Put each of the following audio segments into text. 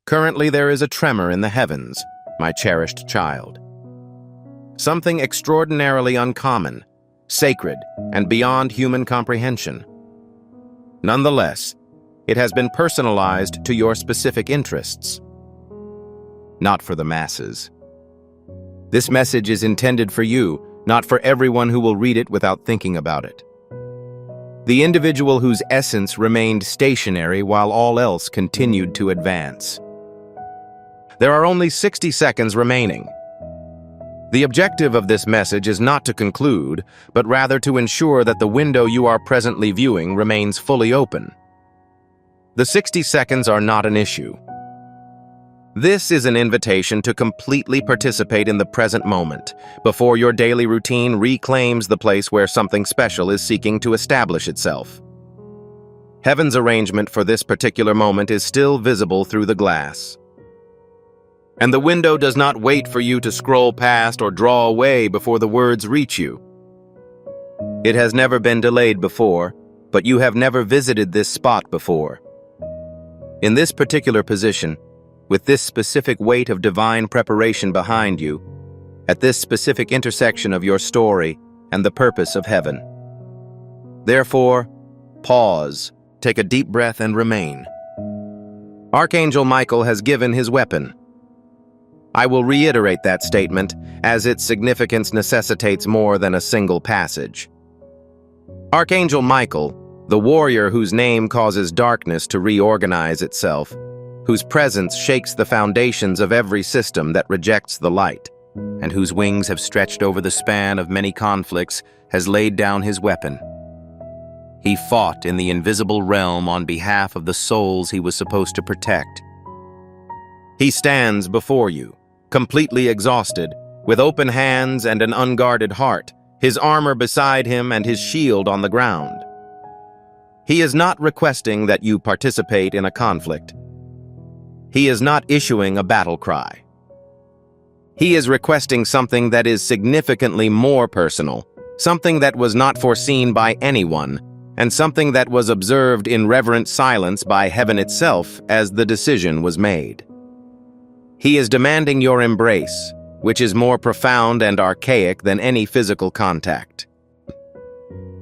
Currently there is a tremor in the heavens, my cherished child. Something extraordinarily uncommon, sacred, and beyond human comprehension. Nonetheless, it has been personalized to your specific interests, not for the masses. This message is intended for you, not for everyone who will read it without thinking about it. The individual whose essence remained stationary while all else continued to advance. There are only 60 seconds remaining. The objective of this message is not to conclude, but rather to ensure that the window you are presently viewing remains fully open. The 60 seconds are not an issue. This is an invitation to completely participate in the present moment, before your daily routine reclaims the place where something special is seeking to establish itself. Heaven's arrangement for this particular moment is still visible through the glass. And the window does not wait for you to scroll past or draw away before the words reach you. It has never been delayed before, but you have never visited this spot before. In this particular position, with this specific weight of divine preparation behind you, at this specific intersection of your story and the purpose of heaven. Therefore, pause, take a deep breath and remain. Archangel Michael has given his weapon. I will reiterate that statement, as its significance necessitates more than a single passage. Archangel Michael, the warrior whose name causes darkness to reorganize itself, whose presence shakes the foundations of every system that rejects the light, and whose wings have stretched over the span of many conflicts, has laid down his weapon. He fought in the invisible realm on behalf of the souls he was supposed to protect. He stands before you, completely exhausted, with open hands and an unguarded heart, his armor beside him and his shield on the ground. He is not requesting that you participate in a conflict. He is not issuing a battle cry. He is requesting something that is significantly more personal, something that was not foreseen by anyone, and something that was observed in reverent silence by heaven itself as the decision was made. He is demanding your embrace, which is more profound and archaic than any physical contact.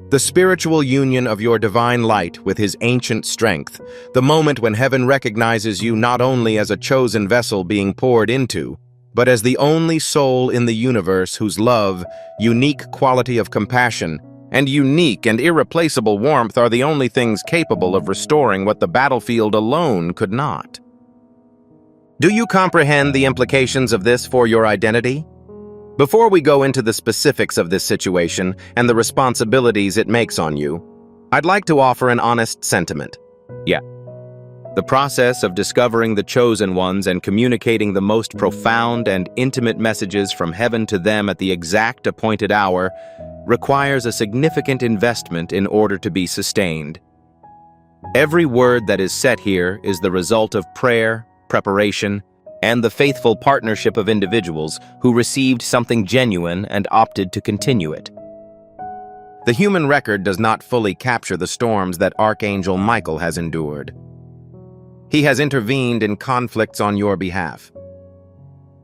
The spiritual union of your divine light with his ancient strength, the moment when heaven recognizes you not only as a chosen vessel being poured into, but as the only soul in the universe whose love, unique quality of compassion, and unique and irreplaceable warmth are the only things capable of restoring what the battlefield alone could not. Do you comprehend the implications of this for your identity? Before we go into the specifics of this situation and the responsibilities it makes on you, I'd like to offer an honest sentiment. The process of discovering the chosen ones and communicating the most profound and intimate messages from heaven to them at the exact appointed hour requires a significant investment in order to be sustained. Every word that is said here is the result of prayer, preparation, and the faithful partnership of individuals who received something genuine and opted to continue it. The human record does not fully capture the storms that Archangel Michael has endured. He has intervened in conflicts on your behalf.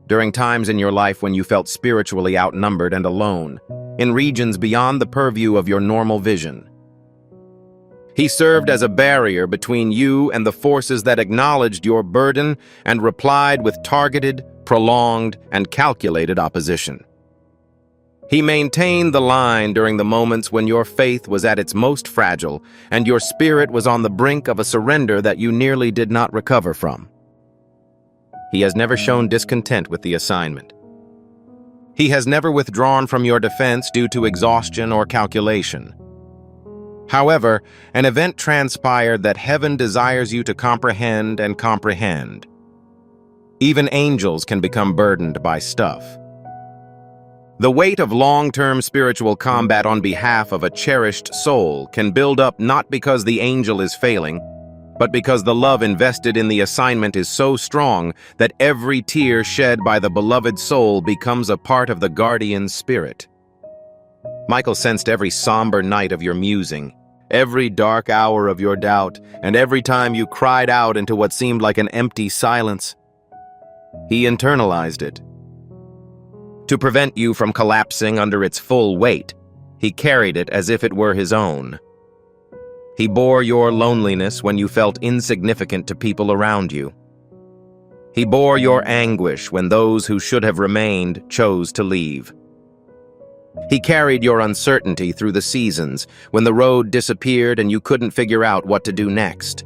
During times in your life when you felt spiritually outnumbered and alone, in regions beyond the purview of your normal vision. He served as a barrier between you and the forces that acknowledged your burden and replied with targeted, prolonged, and calculated opposition. He maintained the line during the moments when your faith was at its most fragile and your spirit was on the brink of a surrender that you nearly did not recover from. He has never shown discontent with the assignment. He has never withdrawn from your defense due to exhaustion or calculation. However, an event transpired that heaven desires you to comprehend and comprehend. Even angels can become burdened by stuff. The weight of long-term spiritual combat on behalf of a cherished soul can build up not because the angel is failing, but because the love invested in the assignment is so strong that every tear shed by the beloved soul becomes a part of the guardian's spirit. Michael sensed every somber night of your musing, every dark hour of your doubt, and every time you cried out into what seemed like an empty silence. He internalized it. To prevent you from collapsing under its full weight, he carried it as if it were his own. He bore your loneliness when you felt insignificant to people around you. He bore your anguish when those who should have remained chose to leave. He carried your uncertainty through the seasons when the road disappeared and you couldn't figure out what to do next.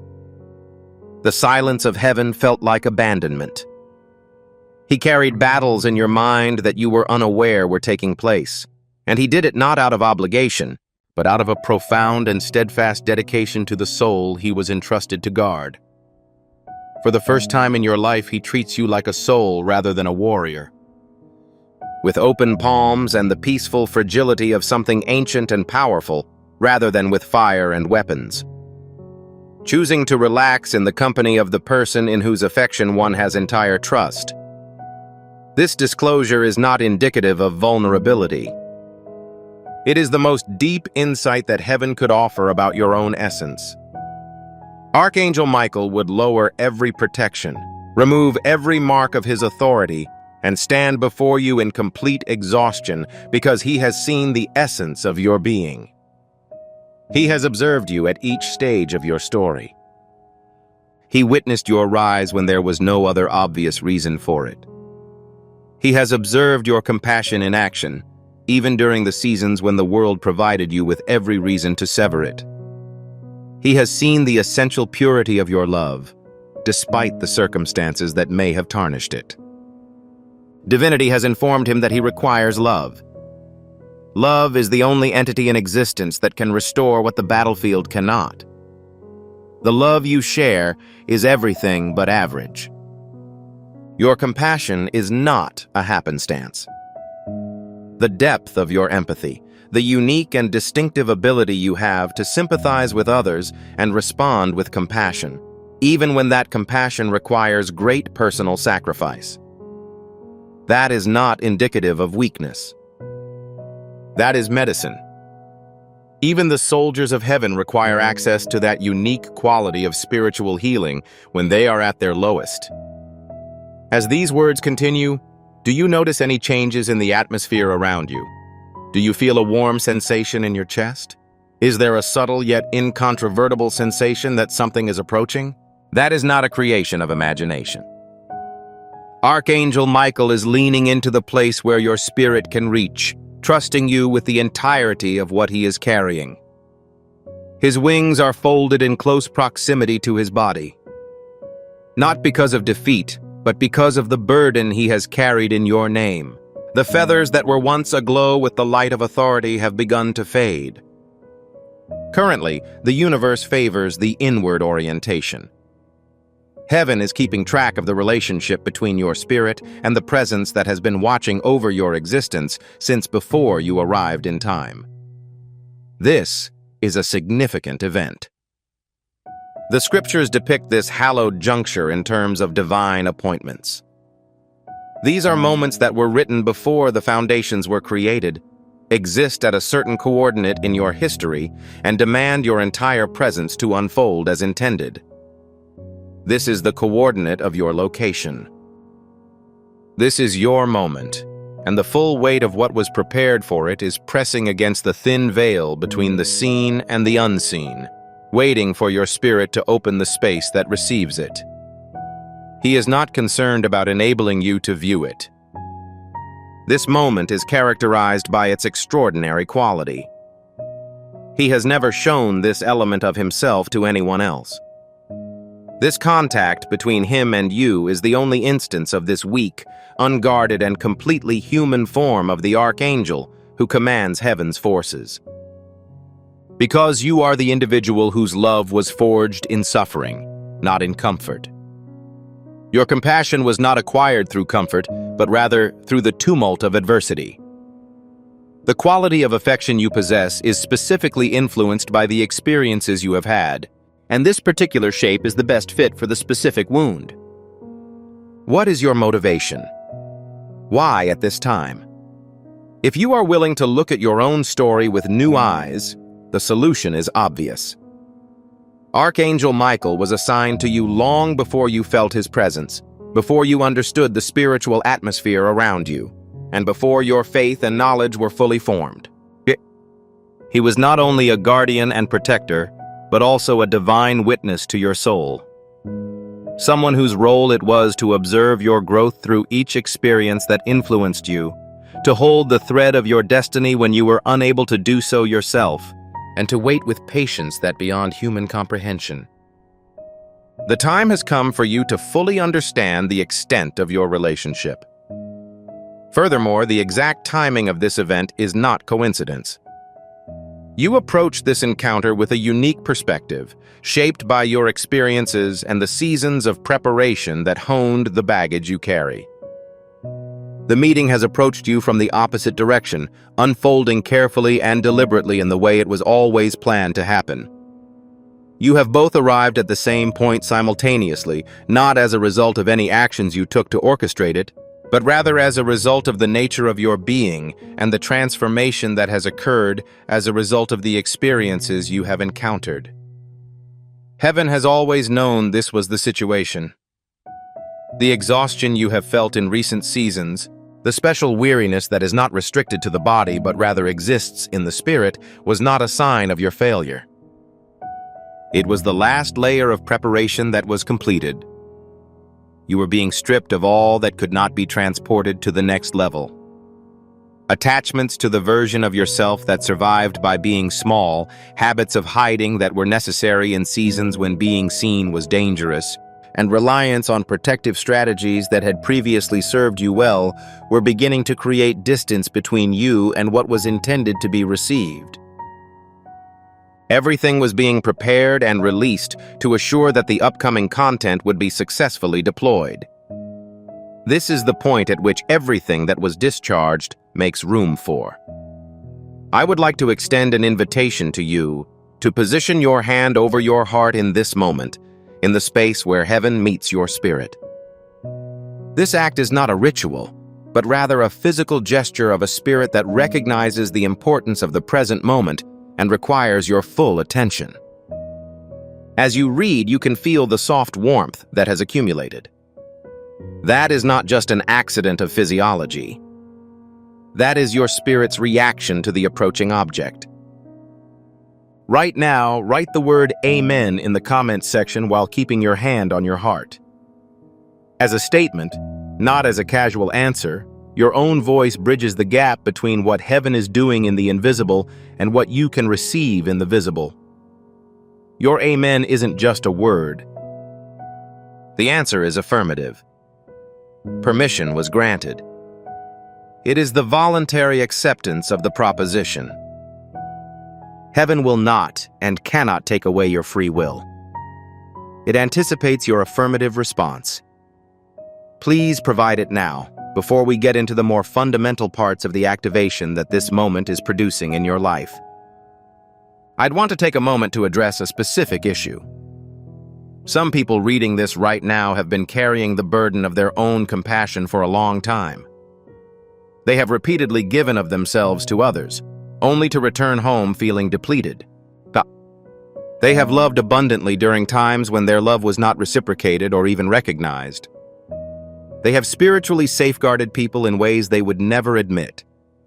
The silence of heaven felt like abandonment. He carried battles in your mind that you were unaware were taking place, and he did it not out of obligation, but out of a profound and steadfast dedication to the soul he was entrusted to guard. For the first time in your life, he treats you like a soul rather than a warrior. With open palms and the peaceful fragility of something ancient and powerful, rather than with fire and weapons. Choosing to relax in the company of the person in whose affection one has entire trust. This disclosure is not indicative of vulnerability. It is the most deep insight that heaven could offer about your own essence. Archangel Michael would lower every protection, remove every mark of his authority, and stand before you in complete exhaustion because he has seen the essence of your being. He has observed you at each stage of your story. He witnessed your rise when there was no other obvious reason for it. He has observed your compassion in action, even during the seasons when the world provided you with every reason to sever it. He has seen the essential purity of your love, despite the circumstances that may have tarnished it. Divinity has informed him that he requires love. Love is the only entity in existence that can restore what the battlefield cannot. The love you share is everything but average. Your compassion is not a happenstance. The depth of your empathy, the unique and distinctive ability you have to sympathize with others and respond with compassion, even when that compassion requires great personal sacrifice. That is not indicative of weakness. That is medicine. Even the soldiers of heaven require access to that unique quality of spiritual healing when they are at their lowest. As these words continue, do you notice any changes in the atmosphere around you? Do you feel a warm sensation in your chest? Is there a subtle yet incontrovertible sensation that something is approaching? That is not a creation of imagination. Archangel Michael is leaning into the place where your spirit can reach, trusting you with the entirety of what he is carrying. His wings are folded in close proximity to his body. Not because of defeat, but because of the burden he has carried in your name. The feathers that were once aglow with the light of authority have begun to fade. Currently, the universe favors the inward orientation. Heaven is keeping track of the relationship between your spirit and the presence that has been watching over your existence since before you arrived in time. This is a significant event. The scriptures depict this hallowed juncture in terms of divine appointments. These are moments that were written before the foundations were created, exist at a certain coordinate in your history, and demand your entire presence to unfold as intended. This is the coordinate of your location. This is your moment, and the full weight of what was prepared for it is pressing against the thin veil between the seen and the unseen, waiting for your spirit to open the space that receives it. He is not concerned about enabling you to view it. This moment is characterized by its extraordinary quality. He has never shown this element of himself to anyone else. This contact between him and you is the only instance of this weak, unguarded, and completely human form of the Archangel who commands heaven's forces. Because you are the individual whose love was forged in suffering, not in comfort. Your compassion was not acquired through comfort, but rather through the tumult of adversity. The quality of affection you possess is specifically influenced by the experiences you have had, and this particular shape is the best fit for the specific wound. What is your motivation? Why at this time? If you are willing to look at your own story with new eyes, the solution is obvious. Archangel Michael was assigned to you long before you felt his presence, before you understood the spiritual atmosphere around you, and before your faith and knowledge were fully formed. He was not only a guardian and protector, but also a divine witness to your soul. Someone whose role it was to observe your growth through each experience that influenced you, to hold the thread of your destiny when you were unable to do so yourself, and to wait with patience that beyond human comprehension. The time has come for you to fully understand the extent of your relationship. Furthermore, the exact timing of this event is not coincidence. You approach this encounter with a unique perspective, shaped by your experiences and the seasons of preparation that honed the baggage you carry. The meeting has approached you from the opposite direction, unfolding carefully and deliberately in the way it was always planned to happen. You have both arrived at the same point simultaneously, not as a result of any actions you took to orchestrate it, but rather as a result of the nature of your being and the transformation that has occurred as a result of the experiences you have encountered. Heaven has always known this was the situation. The exhaustion you have felt in recent seasons, the special weariness that is not restricted to the body but rather exists in the spirit, was not a sign of your failure. It was the last layer of preparation that was completed. You were being stripped of all that could not be transported to the next level. Attachments to the version of yourself that survived by being small, habits of hiding that were necessary in seasons when being seen was dangerous, and reliance on protective strategies that had previously served you well were beginning to create distance between you and what was intended to be received. Everything was being prepared and released to assure that the upcoming content would be successfully deployed. This is the point at which everything that was discharged makes room for. I would like to extend an invitation to you to position your hand over your heart in this moment, in the space where heaven meets your spirit. This act is not a ritual, but rather a physical gesture of a spirit that recognizes the importance of the present moment and requires your full attention. As you read, you can feel the soft warmth that has accumulated. That is not just an accident of physiology. That is your spirit's reaction to the approaching object. Right now, write the word Amen in the comments section while keeping your hand on your heart. As a statement, not as a casual answer, your own voice bridges the gap between what heaven is doing in the invisible and what you can receive in the visible. Your Amen isn't just a word. The answer is affirmative. Permission was granted. It is the voluntary acceptance of the proposition. Heaven will not and cannot take away your free will. It anticipates your affirmative response. Please provide it now, before we get into the more fundamental parts of the activation that this moment is producing in your life. I'd want to take a moment to address a specific issue. Some people reading this right now have been carrying the burden of their own compassion for a long time. They have repeatedly given of themselves to others, only to return home feeling depleted. They have loved abundantly during times when their love was not reciprocated or even recognized. They have spiritually safeguarded people in ways they would never admit,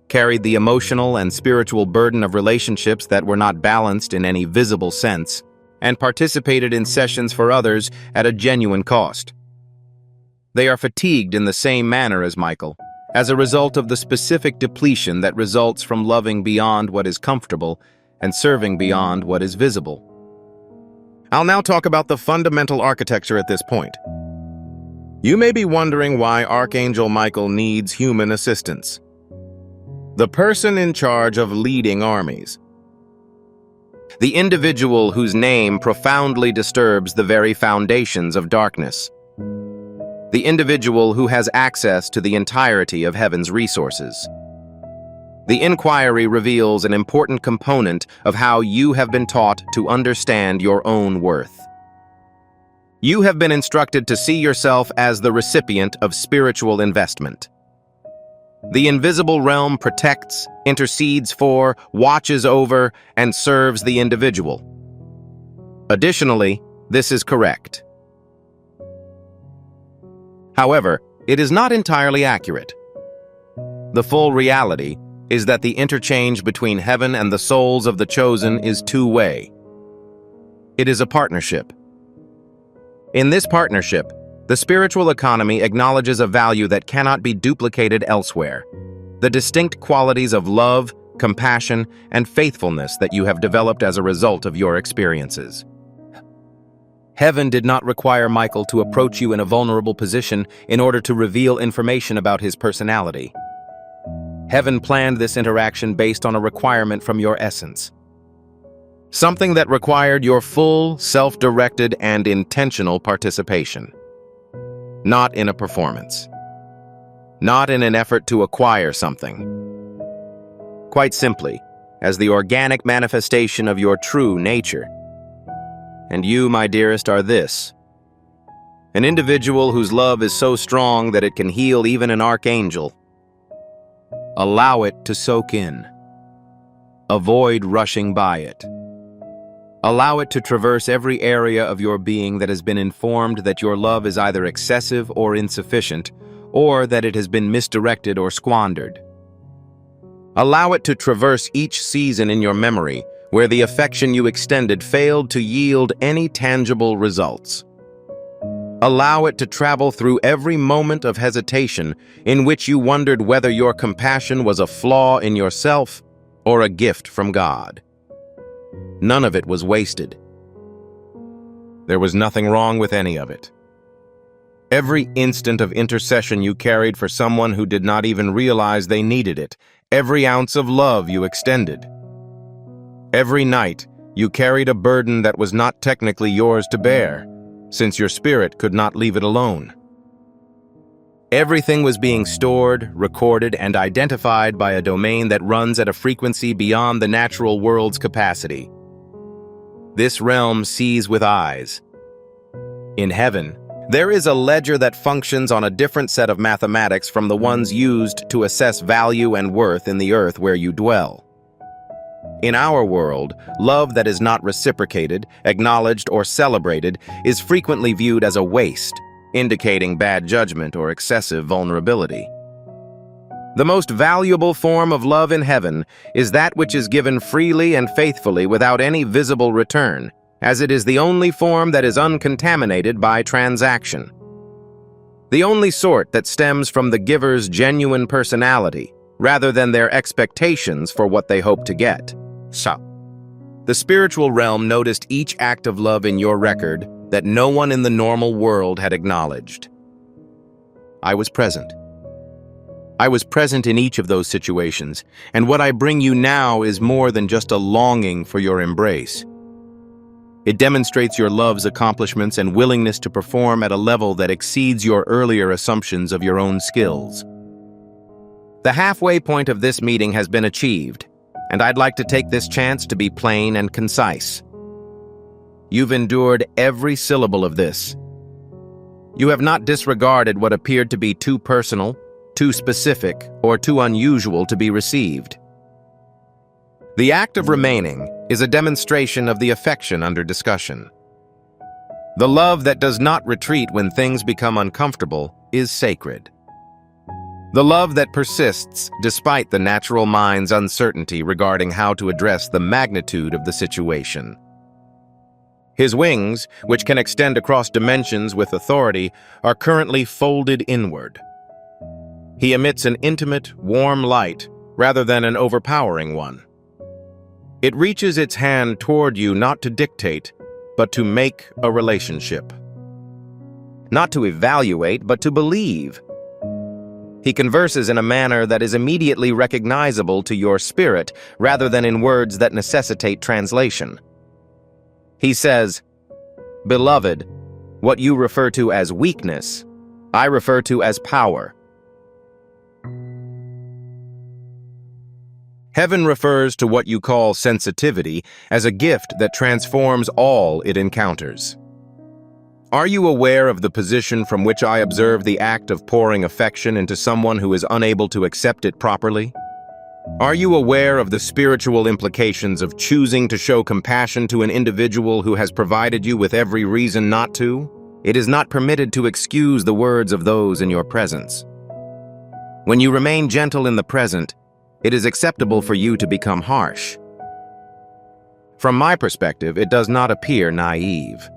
carried the emotional and spiritual burden of relationships that were not balanced in any visible sense, and participated in sessions for others at a genuine cost. They are fatigued in the same manner as Michael, as a result of the specific depletion that results from loving beyond what is comfortable and serving beyond what is visible. I'll now talk about the fundamental architecture at this point. You may be wondering why Archangel Michael needs human assistance. The person in charge of leading armies. The individual whose name profoundly disturbs the very foundations of darkness. The individual who has access to the entirety of heaven's resources. The inquiry reveals an important component of how you have been taught to understand your own worth. You have been instructed to see yourself as the recipient of spiritual investment. The invisible realm protects, intercedes for, watches over, and serves the individual. Additionally, this is correct. However, it is not entirely accurate. The full reality is that the interchange between heaven and the souls of the chosen is two-way. It is a partnership. In this partnership, the spiritual economy acknowledges a value that cannot be duplicated elsewhere: the distinct qualities of love, compassion, and faithfulness that you have developed as a result of your experiences. Heaven did not require Michael to approach you in a vulnerable position in order to reveal information about his personality. Heaven planned this interaction based on a requirement from your essence. Something that required your full, self-directed, and intentional participation. Not in a performance. Not in an effort to acquire something. Quite simply, as the organic manifestation of your true nature. And you, my dearest, are this: an individual whose love is so strong that it can heal even an archangel. Allow it to soak in. Avoid rushing by it. Allow it to traverse every area of your being that has been informed that your love is either excessive or insufficient, or that it has been misdirected or squandered. Allow it to traverse each season in your memory where the affection you extended failed to yield any tangible results. Allow it to travel through every moment of hesitation in which you wondered whether your compassion was a flaw in yourself or a gift from God. None of it was wasted. There was nothing wrong with any of it. Every instant of intercession you carried for someone who did not even realize they needed it, every ounce of love you extended. Every night, you carried a burden that was not technically yours to bear, since your spirit could not leave it alone. Everything was being stored, recorded, and identified by a domain that runs at a frequency beyond the natural world's capacity. This realm sees with eyes. In heaven, there is a ledger that functions on a different set of mathematics from the ones used to assess value and worth in the earth where you dwell. In our world, love that is not reciprocated, acknowledged, or celebrated is frequently viewed as a waste, indicating bad judgment or excessive vulnerability. The most valuable form of love in heaven is that which is given freely and faithfully without any visible return, as it is the only form that is uncontaminated by transaction. The only sort that stems from the giver's genuine personality, rather than their expectations for what they hope to get. So, the spiritual realm noticed each act of love in your record that no one in the normal world had acknowledged. I was present. I was present in each of those situations, and what I bring you now is more than just a longing for your embrace. It demonstrates your love's accomplishments and willingness to perform at a level that exceeds your earlier assumptions of your own skills. The halfway point of this meeting has been achieved, and I'd like to take this chance to be plain and concise. You've endured every syllable of this. You have not disregarded what appeared to be too personal, too specific, or too unusual to be received. The act of remaining is a demonstration of the affection under discussion. The love that does not retreat when things become uncomfortable is sacred. The love that persists despite the natural mind's uncertainty regarding how to address the magnitude of the situation. His wings, which can extend across dimensions with authority, are currently folded inward. He emits an intimate, warm light rather than an overpowering one. It reaches its hand toward you not to dictate, but to make a relationship. Not to evaluate, but to believe. He converses in a manner that is immediately recognizable to your spirit rather than in words that necessitate translation. He says, "Beloved, what you refer to as weakness, I refer to as power." Heaven refers to what you call sensitivity as a gift that transforms all it encounters. Are you aware of the position from which I observe the act of pouring affection into someone who is unable to accept it properly? Are you aware of the spiritual implications of choosing to show compassion to an individual who has provided you with every reason not to? It is not permitted to excuse the words of those in your presence. When you remain gentle in the present, it is acceptable for you to become harsh. From my perspective, it does not appear naive.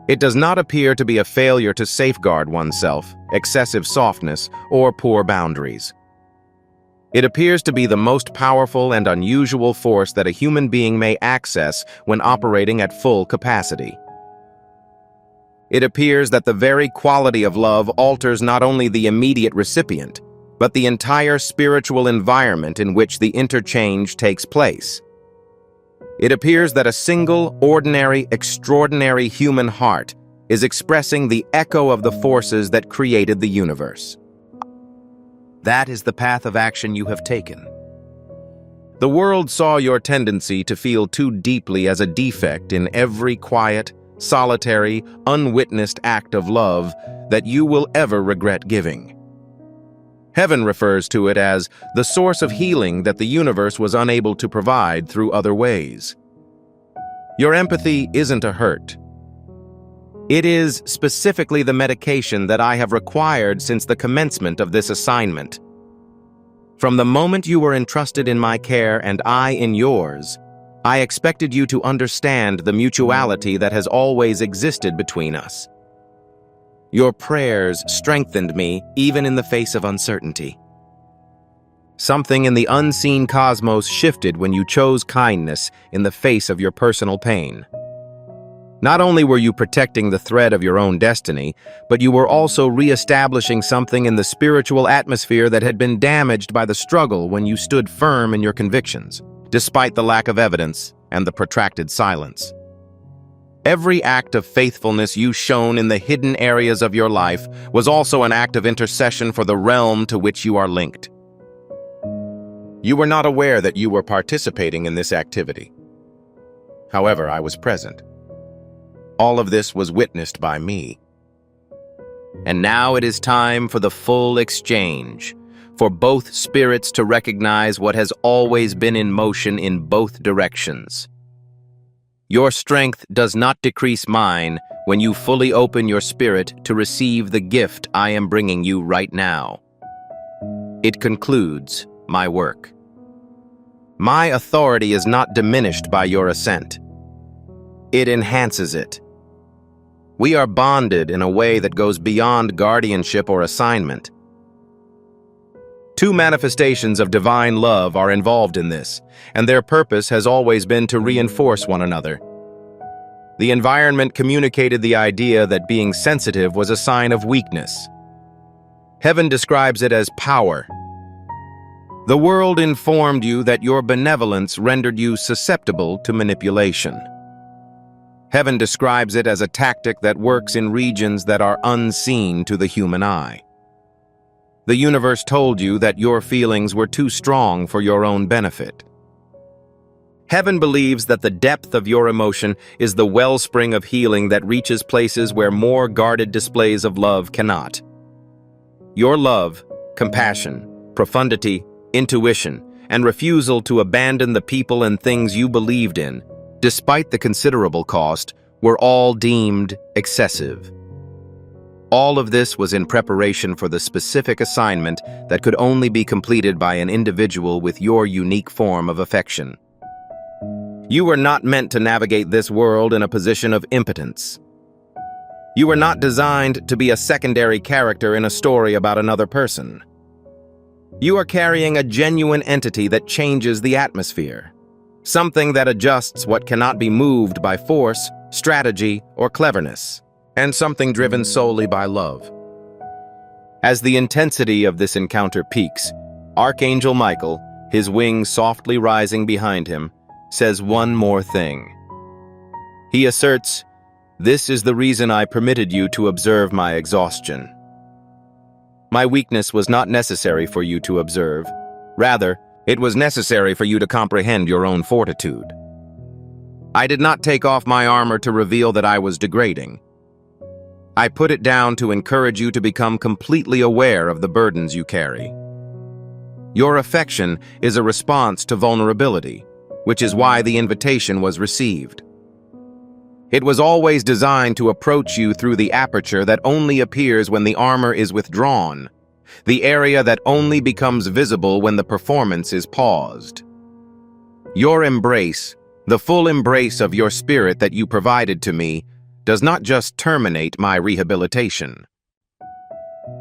It does not appear to be a failure to safeguard oneself, excessive softness, or poor boundaries. It appears to be the most powerful and unusual force that a human being may access when operating at full capacity. It appears that the very quality of love alters not only the immediate recipient, but the entire spiritual environment in which the interchange takes place. It appears that a single, ordinary, extraordinary human heart is expressing the echo of the forces that created the universe. That is the path of action you have taken. The world saw your tendency to feel too deeply as a defect in every quiet, solitary, unwitnessed act of love that you will ever regret giving. Heaven refers to it as the source of healing that the universe was unable to provide through other ways. Your empathy isn't a hurt. It is specifically the medication that I have required since the commencement of this assignment. From the moment you were entrusted in my care and I in yours, I expected you to understand the mutuality that has always existed between us. Your prayers strengthened me even in the face of uncertainty. Something in the unseen cosmos shifted when you chose kindness in the face of your personal pain. Not only were you protecting the thread of your own destiny, but you were also re-establishing something in the spiritual atmosphere that had been damaged by the struggle when you stood firm in your convictions, despite the lack of evidence and the protracted silence. Every act of faithfulness you shown in the hidden areas of your life was also an act of intercession for the realm to which you are linked. You were not aware that you were participating in this activity. However, I was present. All of this was witnessed by me. And now it is time for the full exchange, for both spirits to recognize what has always been in motion in both directions. Your strength does not decrease mine when you fully open your spirit to receive the gift I am bringing you right now. It concludes my work. My authority is not diminished by your assent. It enhances it. We are bonded in a way that goes beyond guardianship or assignment. Two manifestations of divine love are involved in this, and their purpose has always been to reinforce one another. The environment communicated the idea that being sensitive was a sign of weakness. Heaven describes it as power. The world informed you that your benevolence rendered you susceptible to manipulation. Heaven describes it as a tactic that works in regions that are unseen to the human eye. The universe told you that your feelings were too strong for your own benefit. Heaven believes that the depth of your emotion is the wellspring of healing that reaches places where more guarded displays of love cannot. Your love, compassion, profundity, intuition, and refusal to abandon the people and things you believed in, despite the considerable cost, were all deemed excessive. All of this was in preparation for the specific assignment that could only be completed by an individual with your unique form of affection. You were not meant to navigate this world in a position of impotence. You were not designed to be a secondary character in a story about another person. You are carrying a genuine entity that changes the atmosphere, something that adjusts what cannot be moved by force, strategy, or cleverness, and something driven solely by love. As the intensity of this encounter peaks, Archangel Michael, his wings softly rising behind him, says one more thing. He asserts, "This is the reason I permitted you to observe my exhaustion. My weakness was not necessary for you to observe. Rather, it was necessary for you to comprehend your own fortitude. I did not take off my armor to reveal that I was degrading. I put it down to encourage you to become completely aware of the burdens you carry. Your affection is a response to vulnerability, which is why the invitation was received. It was always designed to approach you through the aperture that only appears when the armor is withdrawn, the area that only becomes visible when the performance is paused. Your embrace, the full embrace of your spirit that you provided to me, does not just terminate my rehabilitation.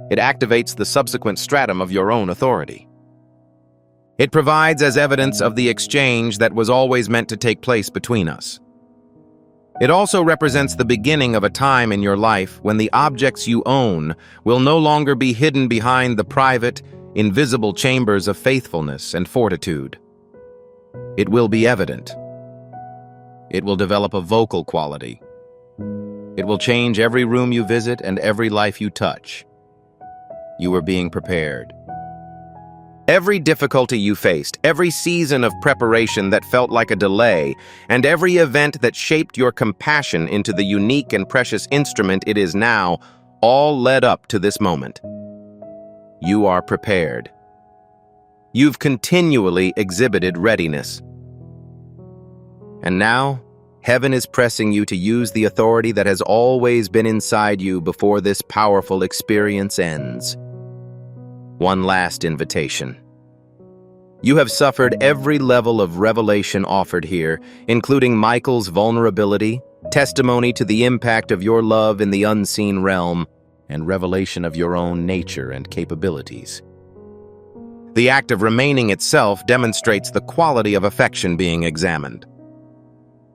It activates the subsequent stratum of your own authority. It provides as evidence of the exchange that was always meant to take place between us. It also represents the beginning of a time in your life when the objects you own will no longer be hidden behind the private, invisible chambers of faithfulness and fortitude. It will be evident. It will develop a vocal quality. It will change every room you visit and every life you touch. You are being prepared. Every difficulty you faced, every season of preparation that felt like a delay, and every event that shaped your compassion into the unique and precious instrument it is now, all led up to this moment. You are prepared. You've continually exhibited readiness. And now, heaven is pressing you to use the authority that has always been inside you before this powerful experience ends. One last invitation. You have suffered every level of revelation offered here, including Michael's vulnerability, testimony to the impact of your love in the unseen realm, and revelation of your own nature and capabilities. The act of remaining itself demonstrates the quality of affection being examined.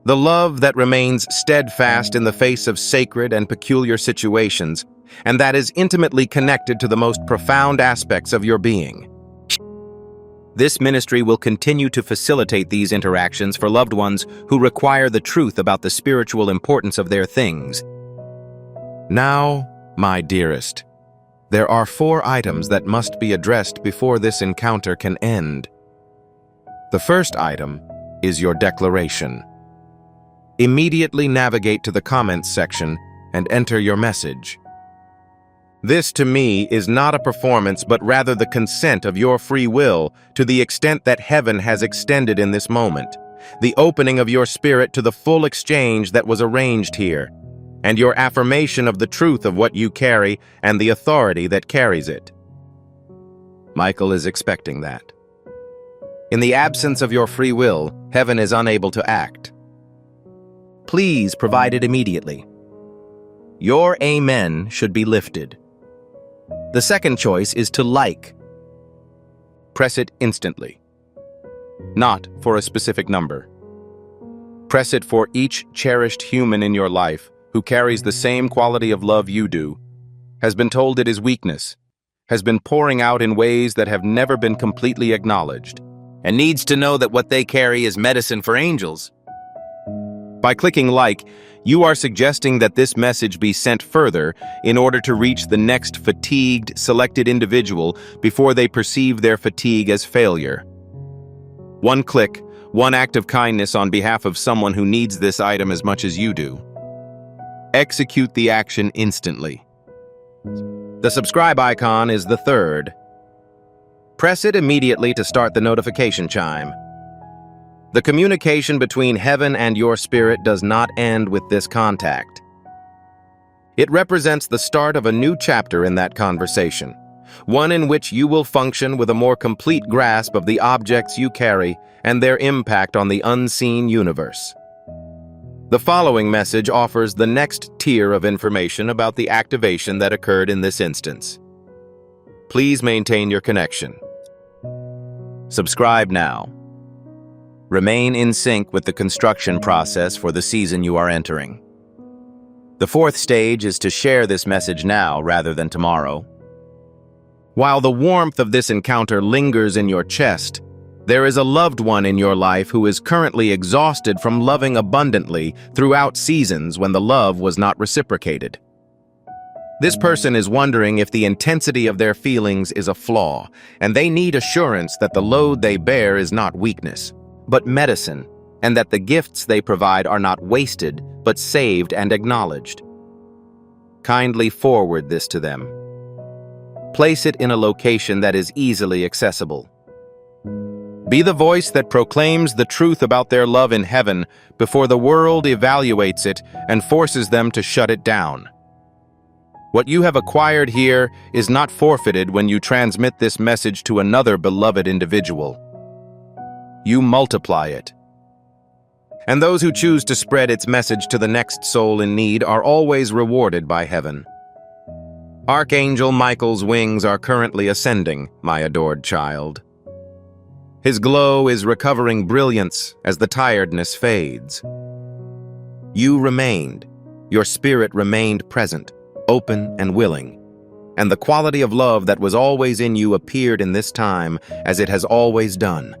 The love that remains steadfast in the face of sacred and peculiar situations, and that is intimately connected to the most profound aspects of your being. This ministry will continue to facilitate these interactions for loved ones who require the truth about the spiritual importance of their things. Now, my dearest, there are 4 items that must be addressed before this encounter can end. The first item is your declaration. Immediately navigate to the comments section and enter your message. This, to me, is not a performance, but rather the consent of your free will to the extent that heaven has extended in this moment, the opening of your spirit to the full exchange that was arranged here, and your affirmation of the truth of what you carry and the authority that carries it. Michael is expecting that. In the absence of your free will, heaven is unable to act. Please provide it immediately. Your amen should be lifted. The second choice is to like. Press it instantly. Not for a specific number. Press it for each cherished human in your life who carries the same quality of love you do, has been told it is weakness, has been pouring out in ways that have never been completely acknowledged, and needs to know that what they carry is medicine for angels. By clicking like, you are suggesting that this message be sent further in order to reach the next fatigued, selected individual before they perceive their fatigue as failure. One click, one act of kindness on behalf of someone who needs this item as much as you do. Execute the action instantly. The subscribe icon is the third. Press it immediately to start the notification chime. The communication between heaven and your spirit does not end with this contact. It represents the start of a new chapter in that conversation, one in which you will function with a more complete grasp of the objects you carry and their impact on the unseen universe. The following message offers the next tier of information about the activation that occurred in this instance. Please maintain your connection. Subscribe now. Remain in sync with the construction process for the season you are entering. The fourth stage is to share this message now rather than tomorrow. While the warmth of this encounter lingers in your chest, there is a loved one in your life who is currently exhausted from loving abundantly throughout seasons when the love was not reciprocated. This person is wondering if the intensity of their feelings is a flaw, and they need assurance that the load they bear is not weakness, but medicine, and that the gifts they provide are not wasted, but saved and acknowledged. kindly forward this to them. Place it in a location that is easily accessible. Be the voice that proclaims the truth about their love in heaven before the world evaluates it and forces them to shut it down. What you have acquired here is not forfeited when you transmit this message to another beloved individual. You multiply it. And those who choose to spread its message to the next soul in need are always rewarded by heaven. Archangel Michael's wings are currently ascending, my adored child. His glow is recovering brilliance as the tiredness fades. You remained. Your spirit remained present, open and willing. And the quality of love that was always in you appeared in this time as it has always done,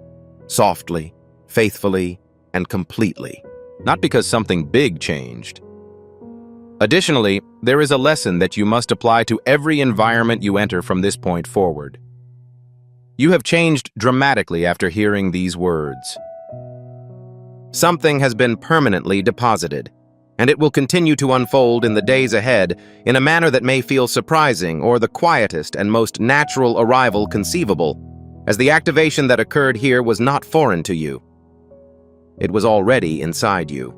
softly, faithfully, and completely. Not because something big changed. Additionally, there is a lesson that you must apply to every environment you enter from this point forward. You have changed dramatically after hearing these words. Something has been permanently deposited, and it will continue to unfold in the days ahead in a manner that may feel surprising or the quietest and most natural arrival conceivable, as the activation that occurred here was not foreign to you. It was already inside you.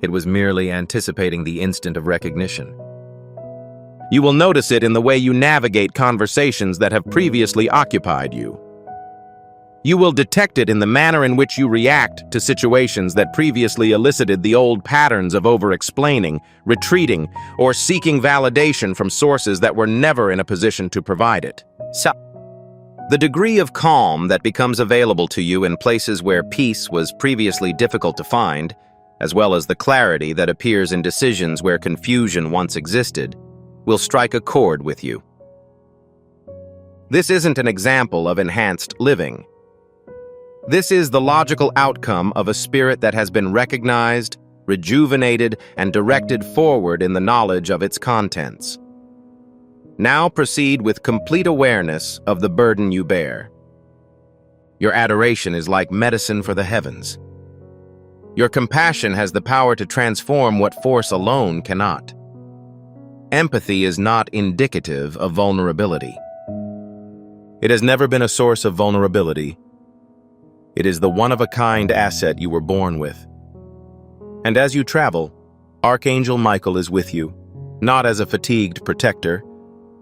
It was merely anticipating the instant of recognition. You will notice it in the way you navigate conversations that have previously occupied you. You will detect it in the manner in which you react to situations that previously elicited the old patterns of over-explaining, retreating, or seeking validation from sources that were never in a position to provide it. The degree of calm that becomes available to you in places where peace was previously difficult to find, as well as the clarity that appears in decisions where confusion once existed, will strike a chord with you. This isn't an example of enhanced living. This is the logical outcome of a spirit that has been recognized, rejuvenated, and directed forward in the knowledge of its contents. Now proceed with complete awareness of the burden you bear. Your adoration is like medicine for the heavens. Your compassion has the power to transform what force alone cannot. Empathy is not indicative of vulnerability. It has never been a source of vulnerability. It is the one-of-a-kind asset you were born with. And as you travel, Archangel Michael is with you, not as a fatigued protector,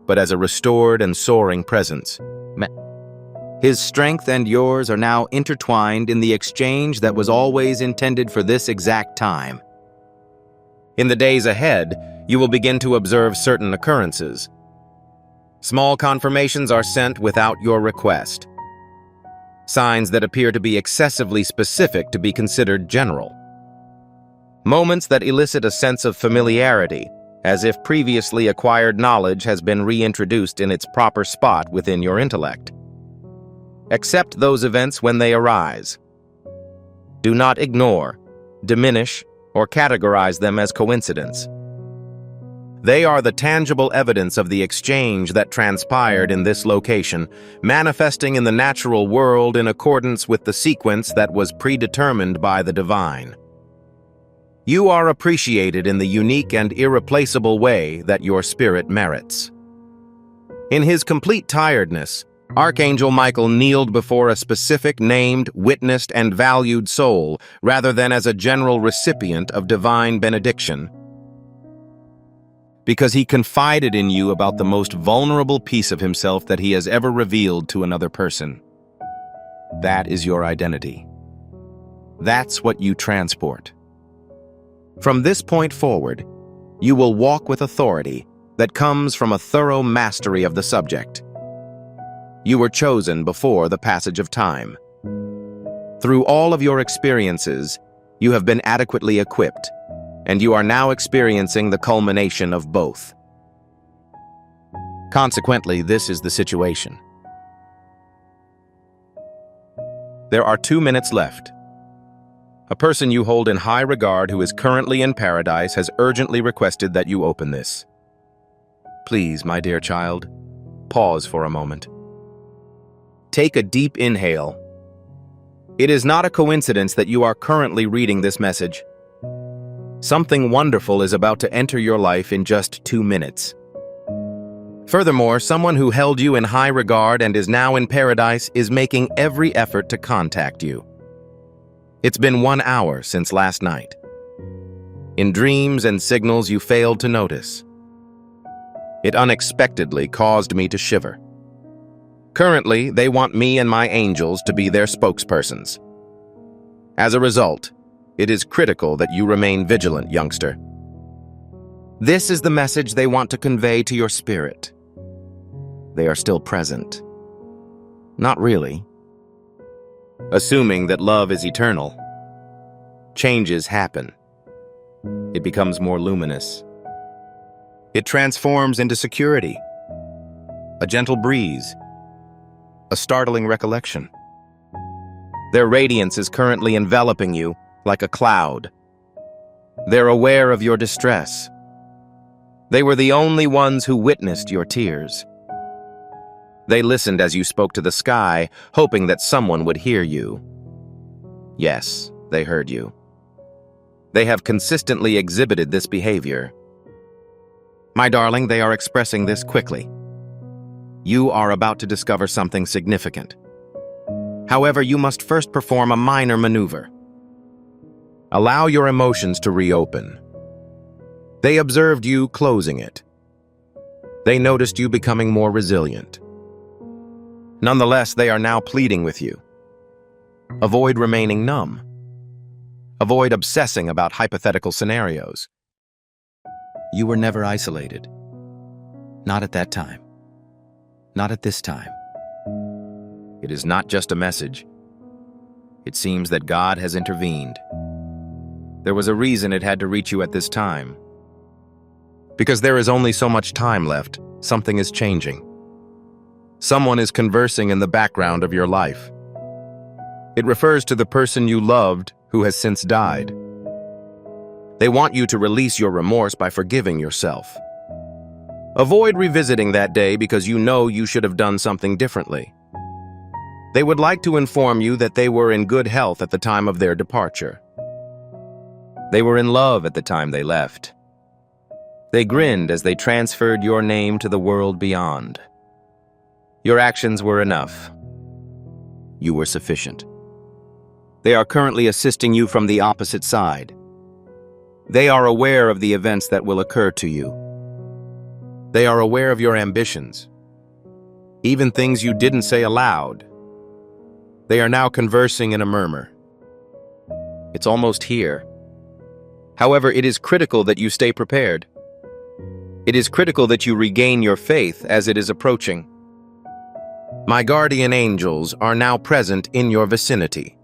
but as a restored and soaring presence. His strength and yours are now intertwined in the exchange that was always intended for this exact time. In the days ahead, you will begin to observe certain occurrences. Small confirmations are sent without your request. Signs that appear to be excessively specific to be considered general. Moments that elicit a sense of familiarity, as if previously acquired knowledge has been reintroduced in its proper spot within your intellect. Accept those events when they arise. Do not ignore, diminish, or categorize them as coincidence. They are the tangible evidence of the exchange that transpired in this location, manifesting in the natural world in accordance with the sequence that was predetermined by the divine. You are appreciated in the unique and irreplaceable way that your spirit merits. In his complete tiredness, Archangel Michael kneeled before a specific named, witnessed, and valued soul, rather than as a general recipient of divine benediction. Because he confided in you about the most vulnerable piece of himself that he has ever revealed to another person. That is your identity. That's what you transport. From this point forward, you will walk with authority that comes from a thorough mastery of the subject. You were chosen before the passage of time. Through all of your experiences, you have been adequately equipped, and you are now experiencing the culmination of both. Consequently, this is the situation. There are 2 minutes left. A person you hold in high regard who is currently in paradise has urgently requested that you open this. Please, my dear child, pause for a moment. Take a deep inhale. It is not a coincidence that you are currently reading this message. Something wonderful is about to enter your life in just 2 minutes. Furthermore, someone who held you in high regard and is now in paradise is making every effort to contact you. It's been 1 hour since last night. In dreams and signals you failed to notice. It unexpectedly caused me to shiver. Currently, they want me and my angels to be their spokespersons. As a result, it is critical that you remain vigilant, youngster. This is the message they want to convey to your spirit. They are still present. Not really. Assuming that love is eternal, changes happen. It becomes more luminous. It transforms into security, a gentle breeze, a startling recollection. Their radiance is currently enveloping you like a cloud. They're aware of your distress. They were the only ones who witnessed your tears. They listened as you spoke to the sky, hoping that someone would hear you. Yes, they heard you. They have consistently exhibited this behavior. My darling, they are expressing this quickly. You are about to discover something significant. However, you must first perform a minor maneuver. Allow your emotions to reopen. They observed you closing it. They noticed you becoming more resilient. Nonetheless, they are now pleading with you. Avoid remaining numb. Avoid obsessing about hypothetical scenarios. You were never isolated. Not at that time. Not at this time. It is not just a message. It seems that God has intervened. There was a reason it had to reach you at this time. Because there is only so much time left, something is changing. Someone is conversing in the background of your life. It refers to the person you loved who has since died. They want you to release your remorse by forgiving yourself. Avoid revisiting that day because you know you should have done something differently. They would like to inform you that they were in good health at the time of their departure. They were in love at the time they left. They grinned as they transferred your name to the world beyond. Your actions were enough. You were sufficient. They are currently assisting you from the opposite side. They are aware of the events that will occur to you. They are aware of your ambitions, even things you didn't say aloud. They are now conversing in a murmur. It's almost here. However, it is critical that you stay prepared. It is critical that you regain your faith as it is approaching. My guardian angels are now present in your vicinity.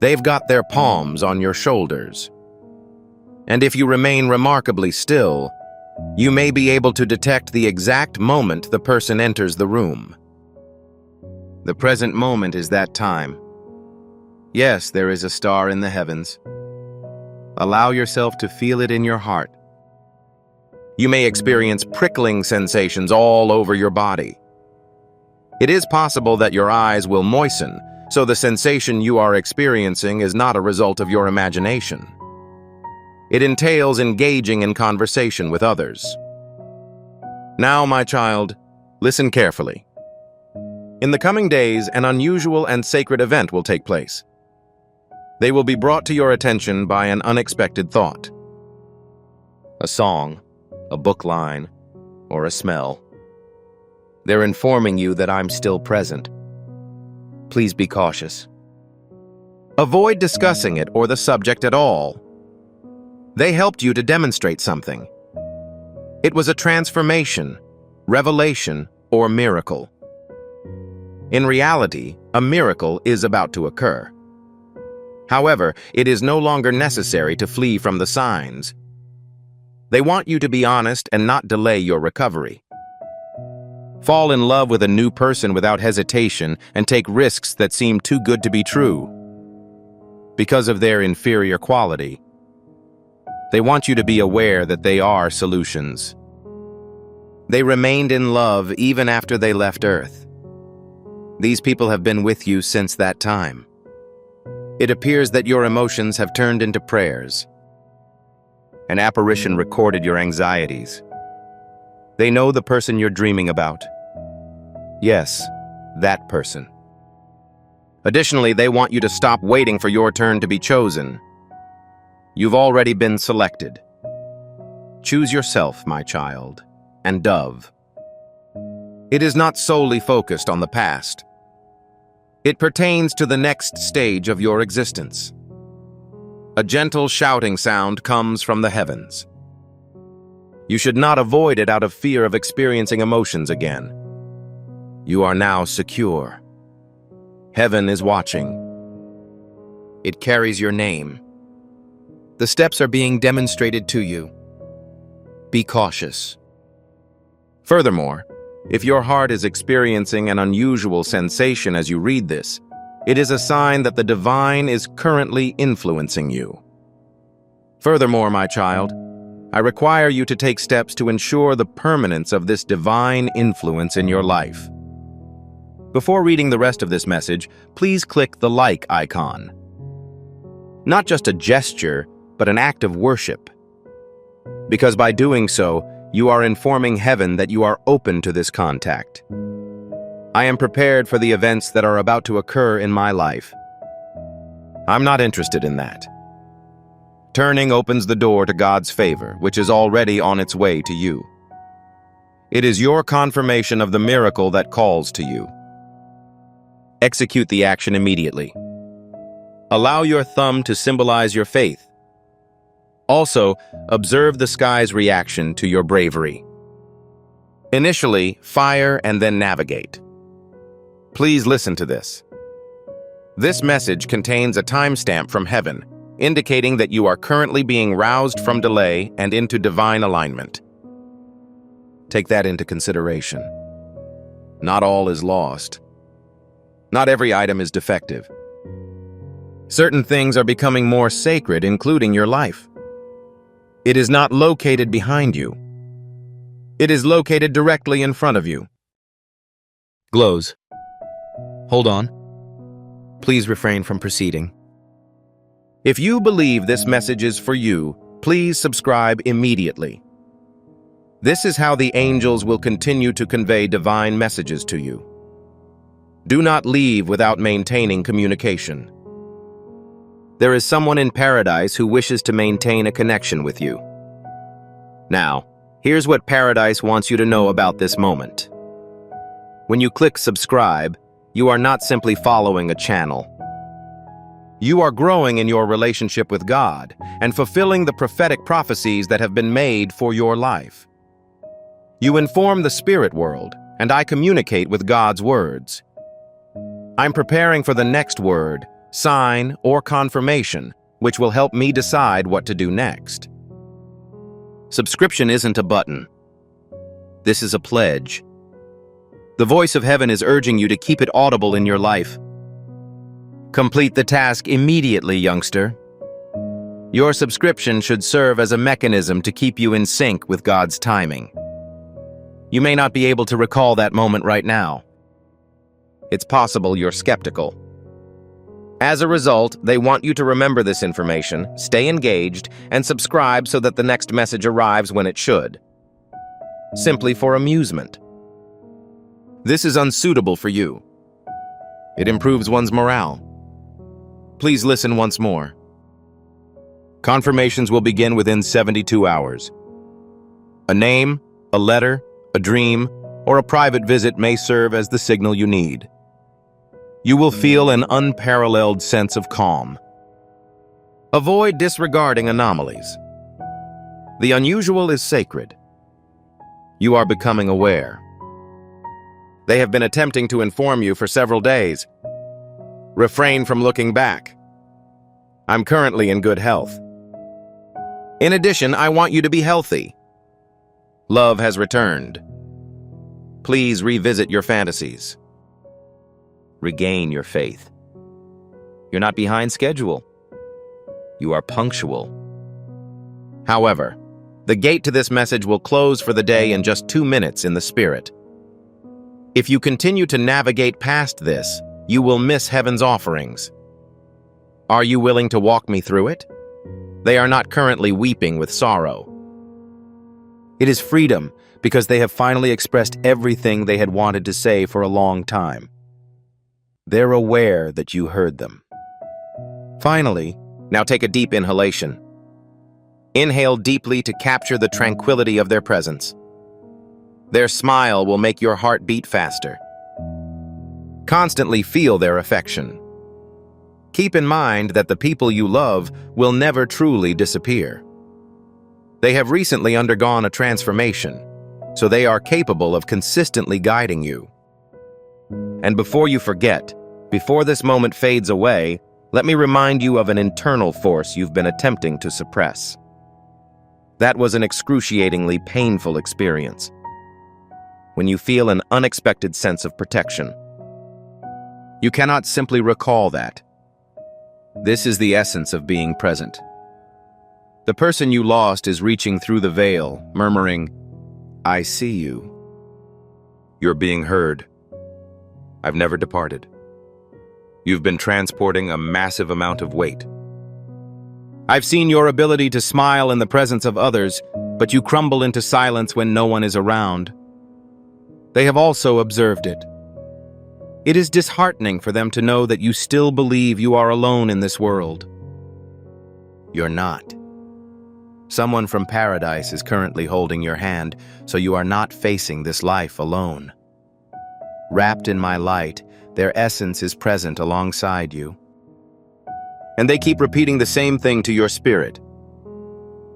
They've got their palms on your shoulders. And if you remain remarkably still, you may be able to detect the exact moment the person enters the room. The present moment is that time. Yes, there is a star in the heavens. Allow yourself to feel it in your heart. You may experience prickling sensations all over your body. It is possible that your eyes will moisten, so the sensation you are experiencing is not a result of your imagination. It entails engaging in conversation with others. Now, my child, listen carefully. In the coming days, an unusual and sacred event will take place. They will be brought to your attention by an unexpected thought. A song, a book line, or a smell. They're informing you that I'm still present. Please be cautious. Avoid discussing it or the subject at all. They helped you to demonstrate something. It was a transformation, revelation, or miracle. In reality, a miracle is about to occur. However, it is no longer necessary to flee from the signs. They want you to be honest and not delay your recovery. Fall in love with a new person without hesitation and take risks that seem too good to be true. Because of their inferior quality, they want you to be aware that they are solutions. They remained in love even after they left Earth. These people have been with you since that time. It appears that your emotions have turned into prayers. An apparition recorded your anxieties. They know the person you're dreaming about. Yes, that person. Additionally, they want you to stop waiting for your turn to be chosen. You've already been selected. Choose yourself, my child, and dove. It is not solely focused on the past. It pertains to the next stage of your existence. A gentle shouting sound comes from the heavens. You should not avoid it out of fear of experiencing emotions again. You are now secure. Heaven is watching. It carries your name. The steps are being demonstrated to you. Be cautious. Furthermore, if your heart is experiencing an unusual sensation as you read this, it is a sign that the divine is currently influencing you. Furthermore, my child, I require you to take steps to ensure the permanence of this divine influence in your life. Before reading the rest of this message, please click the like icon. Not just a gesture, but an act of worship. Because by doing so, you are informing heaven that you are open to this contact. I am prepared for the events that are about to occur in my life. I'm not interested in that. Turning opens the door to God's favor, which is already on its way to you. It is your confirmation of the miracle that calls to you. Execute the action immediately. Allow your thumb to symbolize your faith. Also, observe the sky's reaction to your bravery. Initially, fire and then navigate. Please listen to this. This message contains a timestamp from heaven, indicating that you are currently being roused from delay and into divine alignment. Take that into consideration. Not all is lost. Not every item is defective. Certain things are becoming more sacred, including your life. It is not located behind you. It is located directly in front of you. Glows. Hold on. Please refrain from proceeding. If you believe this message is for you, please subscribe immediately. This is how the angels will continue to convey divine messages to you. Do not leave without maintaining communication. There is someone in paradise who wishes to maintain a connection with you. Now, here's what paradise wants you to know about this moment. When you click subscribe, you are not simply following a channel. You are growing in your relationship with God and fulfilling the prophetic prophecies that have been made for your life. You inform the spirit world, and I communicate with God's words. I'm preparing for the next word, sign, or confirmation, which will help me decide what to do next. Subscription isn't a button. This is a pledge. The voice of heaven is urging you to keep it audible in your life. Complete the task immediately, youngster. Your subscription should serve as a mechanism to keep you in sync with God's timing. You may not be able to recall that moment right now. It's possible you're skeptical. As a result, they want you to remember this information, stay engaged, and subscribe so that the next message arrives when it should. Simply for amusement. This is unsuitable for you. It improves one's morale. Please listen once more. Confirmations will begin within 72 hours. A name, a letter, a dream, or a private visit may serve as the signal you need. You will feel an unparalleled sense of calm. Avoid disregarding anomalies. The unusual is sacred. You are becoming aware. They have been attempting to inform you for several days. Refrain from looking back. I'm currently in good health. In addition, I want you to be healthy. Love has returned. Please revisit your fantasies. Regain your faith. You're not behind schedule. You are punctual. However, the gate to this message will close for the day in just 2 minutes in the spirit. If you continue to navigate past this, you will miss heaven's offerings. Are you willing to walk me through it? They are not currently weeping with sorrow. It is freedom because they have finally expressed everything they had wanted to say for a long time. They're aware that you heard them. Finally, now take a deep inhalation. Inhale deeply to capture the tranquility of their presence. Their smile will make your heart beat faster. Constantly feel their affection. Keep in mind that the people you love will never truly disappear. They have recently undergone a transformation, so they are capable of consistently guiding you. And before you forget, before this moment fades away, let me remind you of an internal force you've been attempting to suppress. That was an excruciatingly painful experience. When you feel an unexpected sense of protection. You cannot simply recall that. This is the essence of being present. The person you lost is reaching through the veil, murmuring, "I see you. You're being heard. I've never departed. You've been transporting a massive amount of weight. I've seen your ability to smile in the presence of others, but you crumble into silence when no one is around. They have also observed it. It is disheartening for them to know that you still believe you are alone in this world. You're not. Someone from paradise is currently holding your hand, so you are not facing this life alone. Wrapped in my light, their essence is present alongside you. And they keep repeating the same thing to your spirit.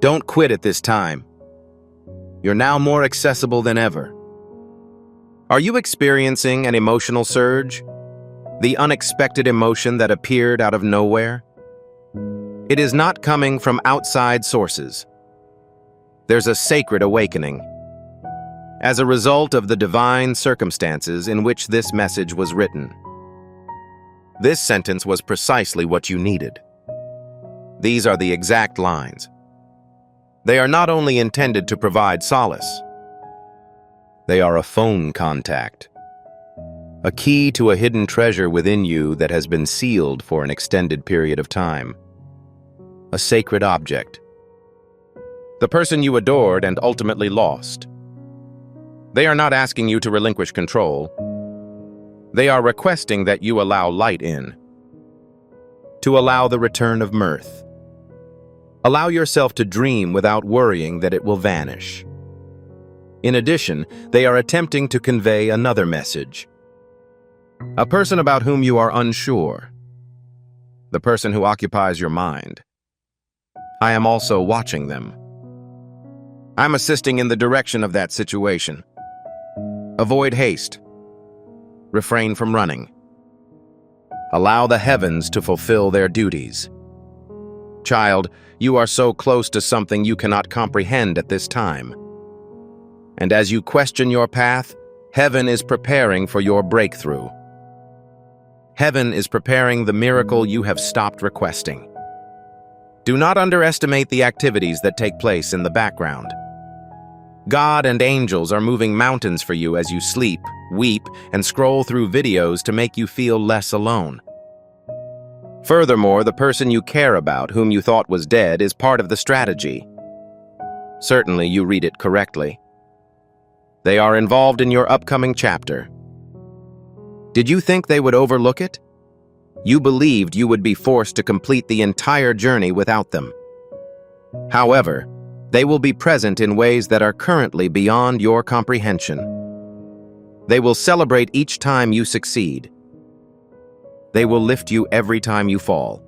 Don't quit at this time. You're now more accessible than ever. Are you experiencing an emotional surge? The unexpected emotion that appeared out of nowhere? It is not coming from outside sources. There's a sacred awakening. As a result of the divine circumstances in which this message was written. This sentence was precisely what you needed. These are the exact lines. They are not only intended to provide solace. They are a phone contact. A key to a hidden treasure within you that has been sealed for an extended period of time. A sacred object. The person you adored and ultimately lost. They are not asking you to relinquish control. They are requesting that you allow light in. To allow the return of mirth. Allow yourself to dream without worrying that it will vanish. In addition, they are attempting to convey another message. A person about whom you are unsure. The person who occupies your mind. I am also watching them. I'm assisting in the direction of that situation. Avoid haste. Refrain from running. Allow the heavens to fulfill their duties. Child, you are so close to something you cannot comprehend at this time. And as you question your path, heaven is preparing for your breakthrough. Heaven is preparing the miracle you have stopped requesting. Do not underestimate the activities that take place in the background. God and angels are moving mountains for you as you sleep, weep, and scroll through videos to make you feel less alone. Furthermore, the person you care about, whom you thought was dead, is part of the strategy. Certainly, you read it correctly. They are involved in your upcoming chapter. Did you think they would overlook it? You believed you would be forced to complete the entire journey without them. However, they will be present in ways that are currently beyond your comprehension. They will celebrate each time you succeed. They will lift you every time you fall.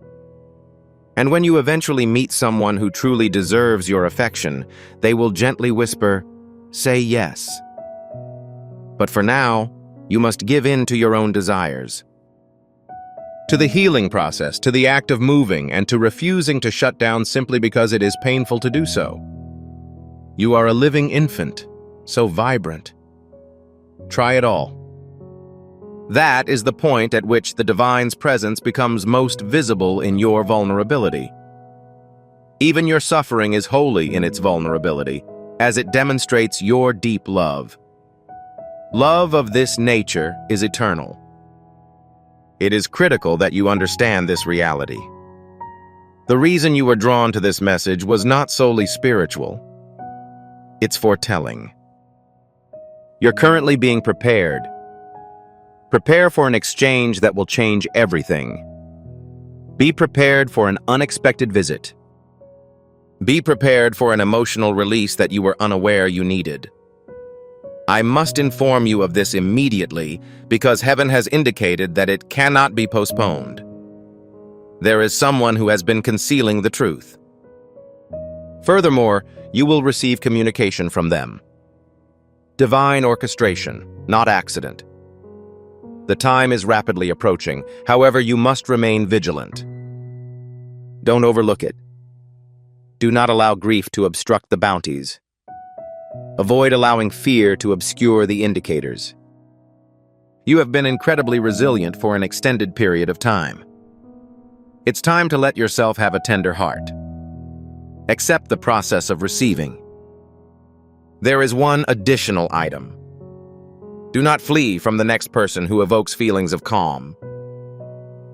And when you eventually meet someone who truly deserves your affection, they will gently whisper, "Say yes." But for now, you must give in to your own desires. To the healing process, to the act of moving, and to refusing to shut down simply because it is painful to do so. You are a living infant, so vibrant. Try it all. That is the point at which the divine's presence becomes most visible in your vulnerability. Even your suffering is holy in its vulnerability, as it demonstrates your deep love. Love of this nature is eternal. It is critical that you understand this reality. The reason you were drawn to this message was not solely spiritual. It's foretelling. You're currently being prepared. Prepare for an exchange that will change everything. Be prepared for an unexpected visit. Be prepared for an emotional release that you were unaware you needed. I must inform you of this immediately because heaven has indicated that it cannot be postponed. There is someone who has been concealing the truth. Furthermore, you will receive communication from them. Divine orchestration, not accident. The time is rapidly approaching, however, you must remain vigilant. Don't overlook it. Do not allow grief to obstruct the bounties. Avoid allowing fear to obscure the indicators. You have been incredibly resilient for an extended period of time. It's time to let yourself have a tender heart. Accept the process of receiving. There is one additional item. Do not flee from the next person who evokes feelings of calm.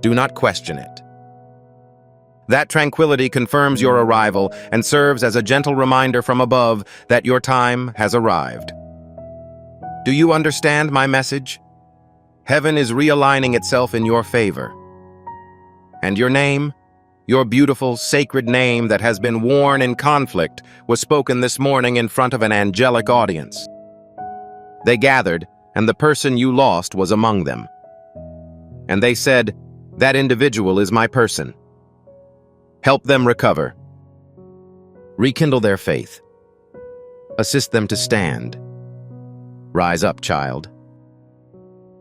Do not question it. That tranquility confirms your arrival and serves as a gentle reminder from above that your time has arrived. Do you understand my message? Heaven is realigning itself in your favor. And your name, your beautiful, sacred name that has been worn in conflict, was spoken this morning in front of an angelic audience. They gathered, and the person you lost was among them. And they said, "That individual is my person." Help them recover. Rekindle their faith. Assist them to stand. Rise up, child.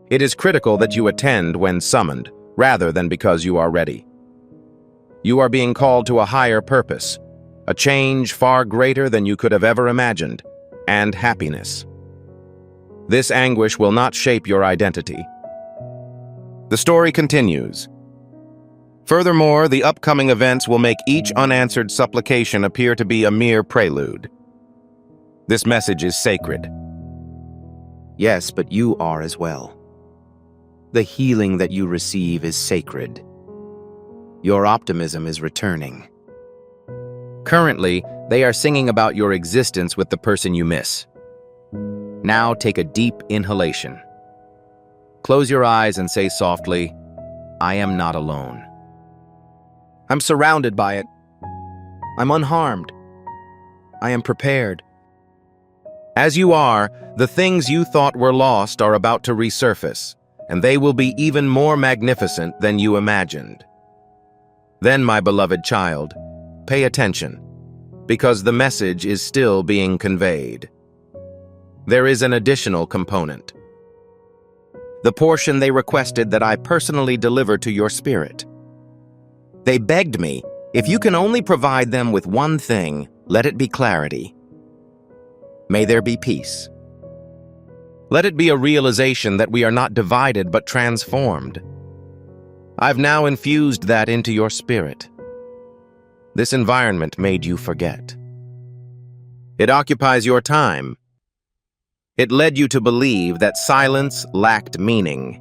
It is critical that you attend when summoned, rather than because you are ready. You are being called to a higher purpose, a change far greater than you could have ever imagined, and happiness. This anguish will not shape your identity. The story continues. Furthermore, the upcoming events will make each unanswered supplication appear to be a mere prelude. This message is sacred. Yes, but you are as well. The healing that you receive is sacred. Your optimism is returning. Currently, they are singing about your existence with the person you miss. Now take a deep inhalation. Close your eyes and say softly, "I am not alone. I'm surrounded by it. I'm unharmed. I am prepared." As you are, the things you thought were lost are about to resurface, and they will be even more magnificent than you imagined. Then, my beloved child, pay attention, because the message is still being conveyed. There is an additional component. The portion they requested that I personally deliver to your spirit. They begged me, if you can only provide them with one thing, let it be clarity. May there be peace. Let it be a realization that we are not divided but transformed. I've now infused that into your spirit. This environment made you forget. It occupies your time. It led you to believe that silence lacked meaning.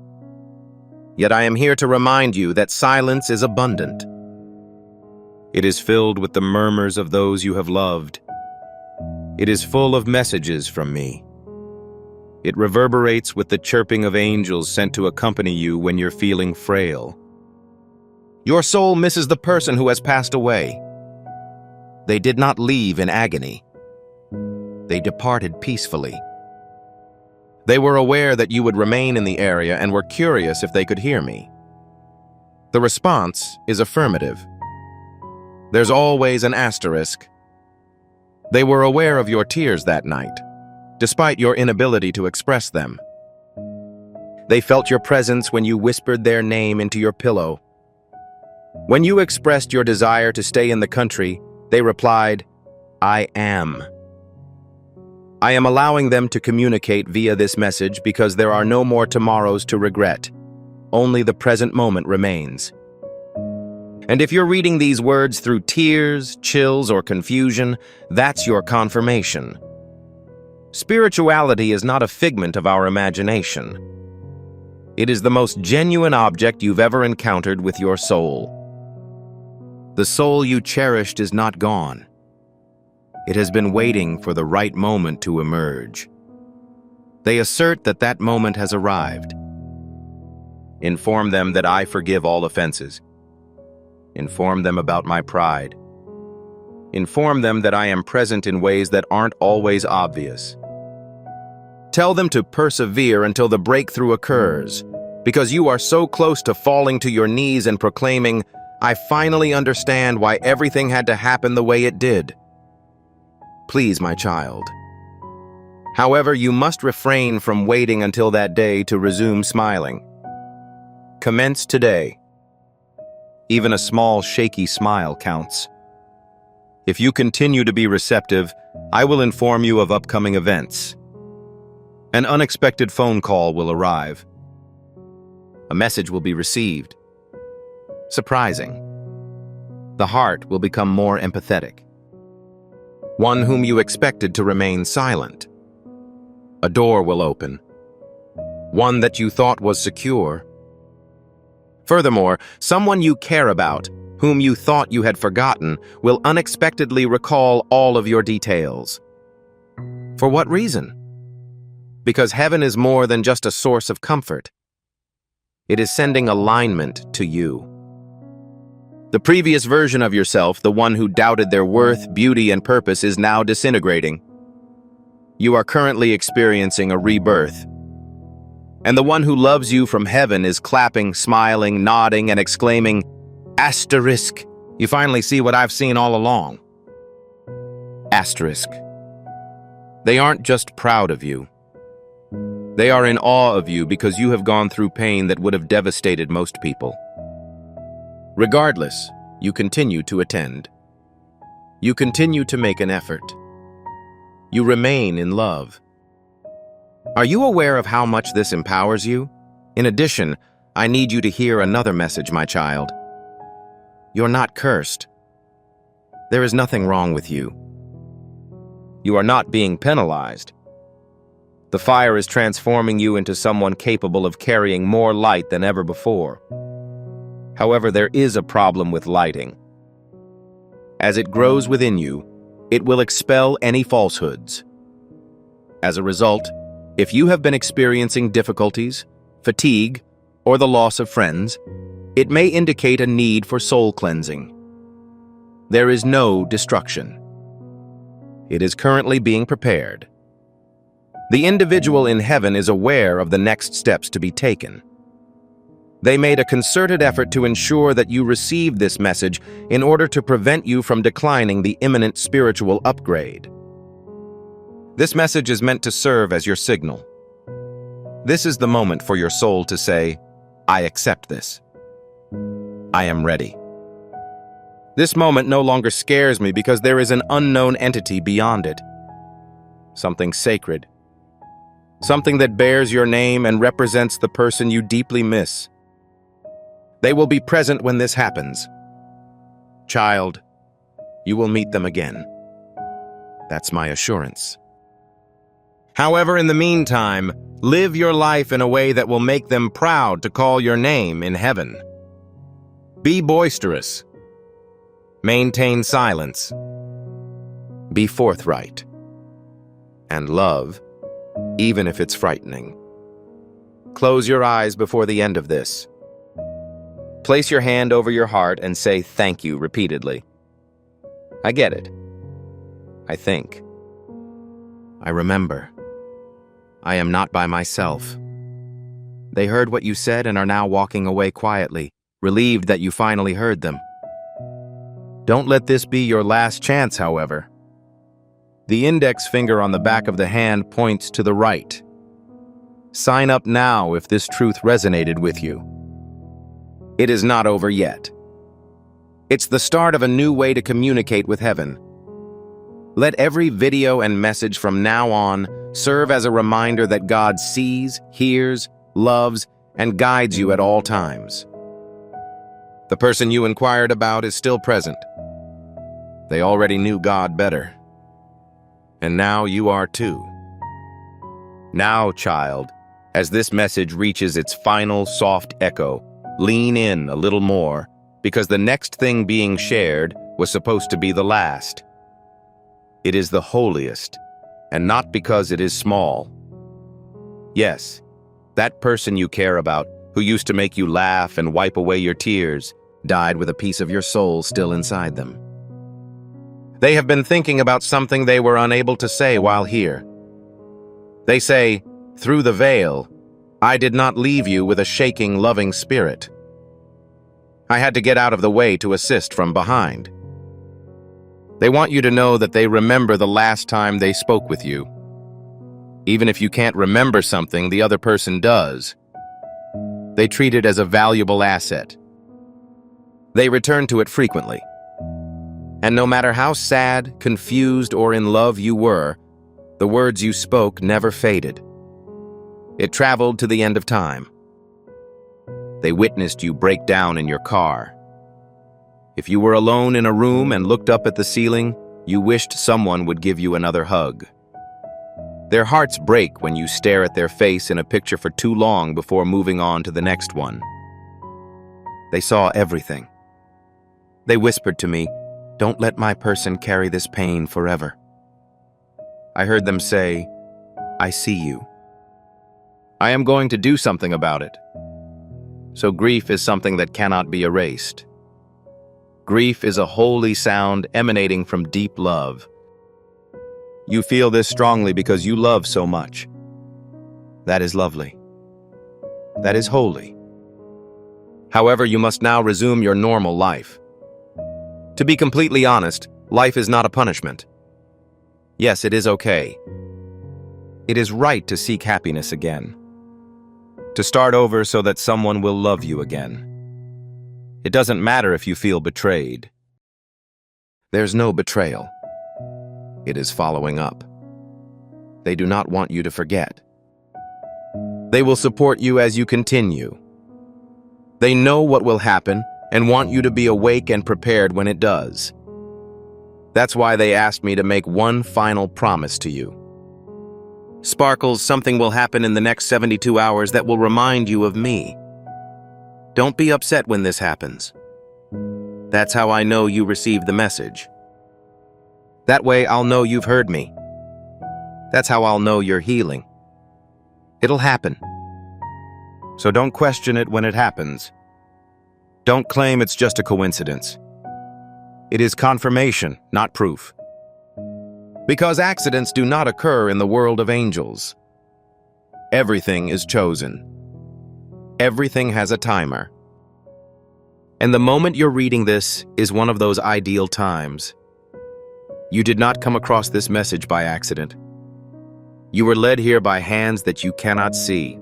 Yet I am here to remind you that silence is abundant. It is filled with the murmurs of those you have loved. It is full of messages from me. It reverberates with the chirping of angels sent to accompany you when you're feeling frail. Your soul misses the person who has passed away. They did not leave in agony. They departed peacefully. They were aware that you would remain in the area and were curious if they could hear me. The response is affirmative. There's always an asterisk. They were aware of your tears that night, despite your inability to express them. They felt your presence when you whispered their name into your pillow. When you expressed your desire to stay in the country, they replied, "I am." I am allowing them to communicate via this message because there are no more tomorrows to regret. Only the present moment remains. And if you're reading these words through tears, chills, or confusion, that's your confirmation. Spirituality is not a figment of our imagination. It is the most genuine object you've ever encountered with your soul. The soul you cherished is not gone. It has been waiting for the right moment to emerge. They assert that that moment has arrived. Inform them that I forgive all offenses. Inform them about my pride. Inform them that I am present in ways that aren't always obvious. Tell them to persevere until the breakthrough occurs, because you are so close to falling to your knees and proclaiming, I finally understand why everything had to happen the way it did. Please, my child. However, you must refrain from waiting until that day to resume smiling. Commence today. Even a small, shaky smile counts. If you continue to be receptive, I will inform you of upcoming events. An unexpected phone call will arrive. A message will be received. Surprising. The heart will become more empathetic. One whom you expected to remain silent. A door will open. One that you thought was secure. Furthermore, someone you care about, whom you thought you had forgotten, will unexpectedly recall all of your details. For what reason? Because heaven is more than just a source of comfort. It is sending alignment to you. The previous version of yourself, the one who doubted their worth, beauty, and purpose, is now disintegrating. You are currently experiencing a rebirth. And the one who loves you from heaven is clapping, smiling, nodding, and exclaiming, Asterisk, you finally see what I've seen all along. Asterisk. They aren't just proud of you. They are in awe of you because you have gone through pain that would have devastated most people. Regardless, you continue to attend. You continue to make an effort. You remain in love. Are you aware of how much this empowers you? In addition, I need you to hear another message, my child. You're not cursed. There is nothing wrong with you. You are not being penalized. The fire is transforming you into someone capable of carrying more light than ever before. However, there is a problem with lighting. As it grows within you, it will expel any falsehoods. As a result, if you have been experiencing difficulties, fatigue, or the loss of friends, it may indicate a need for soul cleansing. There is no destruction. It is currently being prepared. The individual in heaven is aware of the next steps to be taken. They made a concerted effort to ensure that you receive this message in order to prevent you from declining the imminent spiritual upgrade. This message is meant to serve as your signal. This is the moment for your soul to say, I accept this. I am ready. This moment no longer scares me because there is an unknown entity beyond it. Something sacred. Something that bears your name and represents the person you deeply miss. They will be present when this happens. Child, you will meet them again. That's my assurance. However, in the meantime, live your life in a way that will make them proud to call your name in heaven. Be boisterous. Maintain silence. Be forthright. And love, even if it's frightening. Close your eyes before the end of this. Place your hand over your heart and say thank you repeatedly. I get it. I think. I remember. I am not by myself. They heard what you said and are now walking away quietly, relieved that you finally heard them. Don't let this be your last chance, however. The index finger on the back of the hand points to the right. Sign up now if this truth resonated with you. It is not over yet. It's the start of a new way to communicate with heaven. Let every video and message from now on serve as a reminder that God sees, hears, loves, and guides you at all times. The person you inquired about is still present. They already knew God better. And now you are too. Now, child, as this message reaches its final soft echo, lean in a little more because the next thing being shared was supposed to be the last. It is the holiest, and not because it is small. Yes, that person you care about, who used to make you laugh and wipe away your tears, died with a piece of your soul still inside them. They have been thinking about something they were unable to say while here. They say, through the veil, I did not leave you with a shaking, loving spirit. I had to get out of the way to assist from behind. They want you to know that they remember the last time they spoke with you. Even if you can't remember something, the other person does. They treat it as a valuable asset. They return to it frequently. And no matter how sad, confused, or in love you were, the words you spoke never faded. It traveled to the end of time. They witnessed you break down in your car. If you were alone in a room and looked up at the ceiling, you wished someone would give you another hug. Their hearts break when you stare at their face in a picture for too long before moving on to the next one. They saw everything. They whispered to me, "Don't let my person carry this pain forever." I heard them say, "I see you. I am going to do something about it." So grief is something that cannot be erased. Grief is a holy sound emanating from deep love. You feel this strongly because you love so much. That is lovely. That is holy. However, you must now resume your normal life. To be completely honest, life is not a punishment. Yes, it is okay. It is right to seek happiness again. To start over so that someone will love you again. It doesn't matter if you feel betrayed. There's no betrayal. It is following up. They do not want you to forget. They will support you as you continue. They know what will happen and want you to be awake and prepared when it does. That's why they asked me to make one final promise to you. Sparkles, something will happen in the next 72 hours that will remind you of me. Don't be upset when this happens. That's how I know you received the message. That way I'll know you've heard me. That's how I'll know you're healing. It'll happen. So don't question it when it happens. Don't claim it's just a coincidence. It is confirmation, not proof. Because accidents do not occur in the world of angels. Everything is chosen. Everything has a timer. And the moment you're reading this is one of those ideal times. You did not come across this message by accident. You were led here by hands that you cannot see.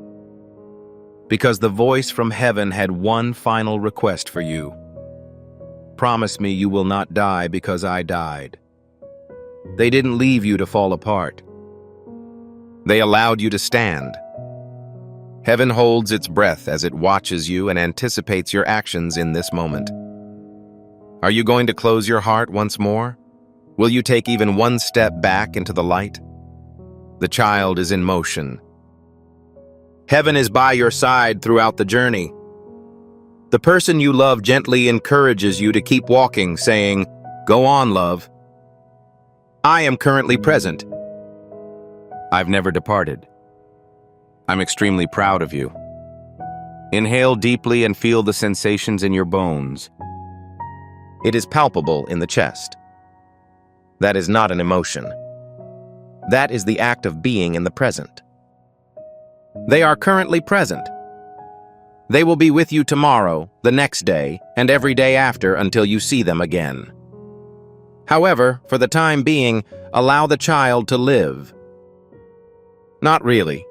Because the voice from heaven had one final request for you. Promise me you will not die because I died. They didn't leave you to fall apart. They allowed you to stand. Heaven holds its breath as it watches you and anticipates your actions in this moment. Are you going to close your heart once more? Will you take even one step back into the light? The child is in motion. Heaven is by your side throughout the journey. The person you love gently encourages you to keep walking, saying, "Go on, love." I am currently present. I've never departed. I'm extremely proud of you. Inhale deeply and feel the sensations in your bones. It is palpable in the chest. That is not an emotion. That is the act of being in the present. They are currently present. They will be with you tomorrow, the next day, and every day after until you see them again. However, for the time being, allow the child to live. Not really.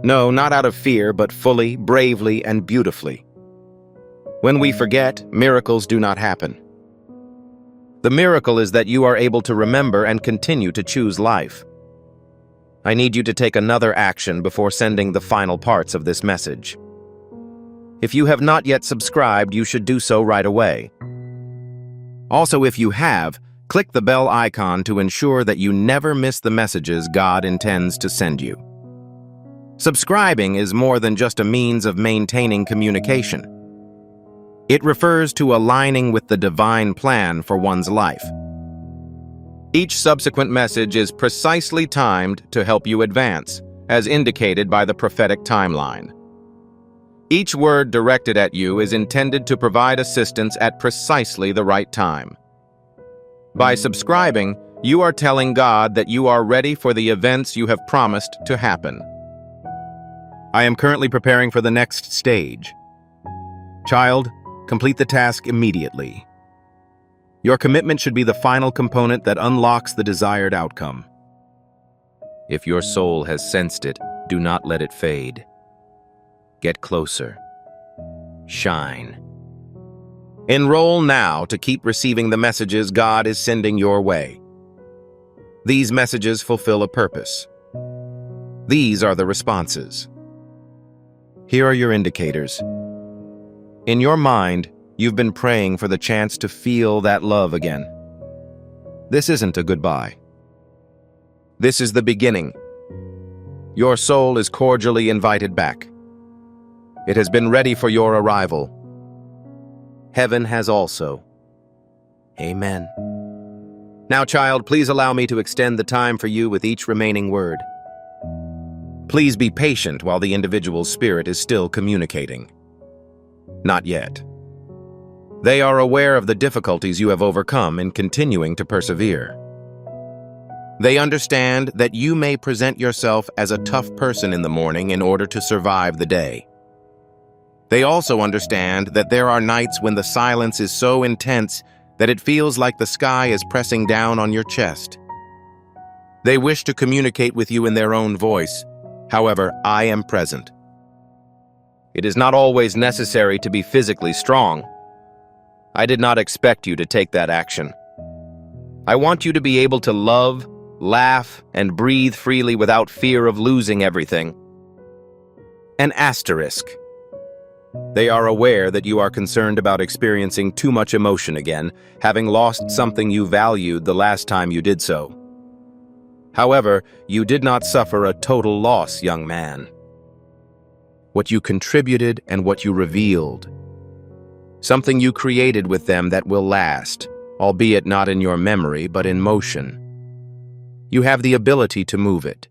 No, not out of fear, but fully, bravely, and beautifully. When we forget, miracles do not happen. The miracle is that you are able to remember and continue to choose life. I need you to take another action before sending the final parts of this message. If you have not yet subscribed, you should do so right away. Also, if you have, click the bell icon to ensure that you never miss the messages God intends to send you. Subscribing is more than just a means of maintaining communication. It refers to aligning with the divine plan for one's life. Each subsequent message is precisely timed to help you advance, as indicated by the prophetic timeline. Each word directed at you is intended to provide assistance at precisely the right time. By subscribing, you are telling God that you are ready for the events you have promised to happen. I am currently preparing for the next stage. Child, complete the task immediately. Your commitment should be the final component that unlocks the desired outcome. If your soul has sensed it, do not let it fade. Get closer. Shine. Enroll now to keep receiving the messages God is sending your way. These messages fulfill a purpose. These are the responses. Here are your indicators. In your mind, you've been praying for the chance to feel that love again. This isn't a goodbye. This is the beginning. Your soul is cordially invited back. It has been ready for your arrival. Heaven has also. Amen. Now, child, please allow me to extend the time for you with each remaining word. Please be patient while the individual's spirit is still communicating. Not yet. They are aware of the difficulties you have overcome in continuing to persevere. They understand that you may present yourself as a tough person in the morning in order to survive the day. They also understand that there are nights when the silence is so intense that it feels like the sky is pressing down on your chest. They wish to communicate with you in their own voice. However, I am present. It is not always necessary to be physically strong. I did not expect you to take that action. I want you to be able to love, laugh, and breathe freely without fear of losing everything. An asterisk. They are aware that you are concerned about experiencing too much emotion again, having lost something you valued the last time you did so. However, you did not suffer a total loss, young man. What you contributed and what you revealed. Something you created with them that will last, albeit not in your memory, but in motion. You have the ability to move it.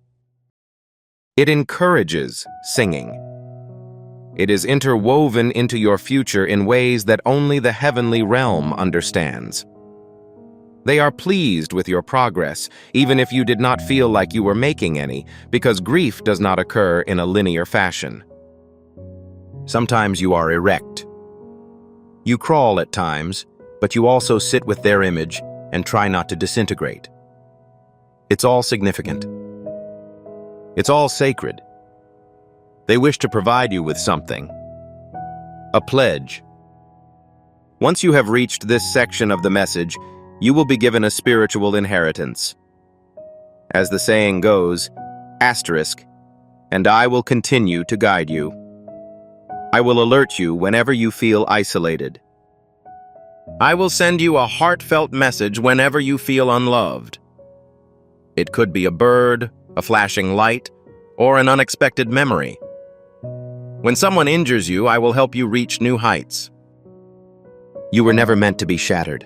It encourages singing. It is interwoven into your future in ways that only the heavenly realm understands. They are pleased with your progress, even if you did not feel like you were making any, because grief does not occur in a linear fashion. Sometimes you are erect. You crawl at times, but you also sit with their image and try not to disintegrate. It's all significant. It's all sacred. They wish to provide you with something. A pledge. Once you have reached this section of the message, you will be given a spiritual inheritance. As the saying goes, asterisk, and I will continue to guide you. I will alert you whenever you feel isolated. I will send you a heartfelt message whenever you feel unloved. It could be a bird, a flashing light, or an unexpected memory. When someone injures you, I will help you reach new heights. You were never meant to be shattered.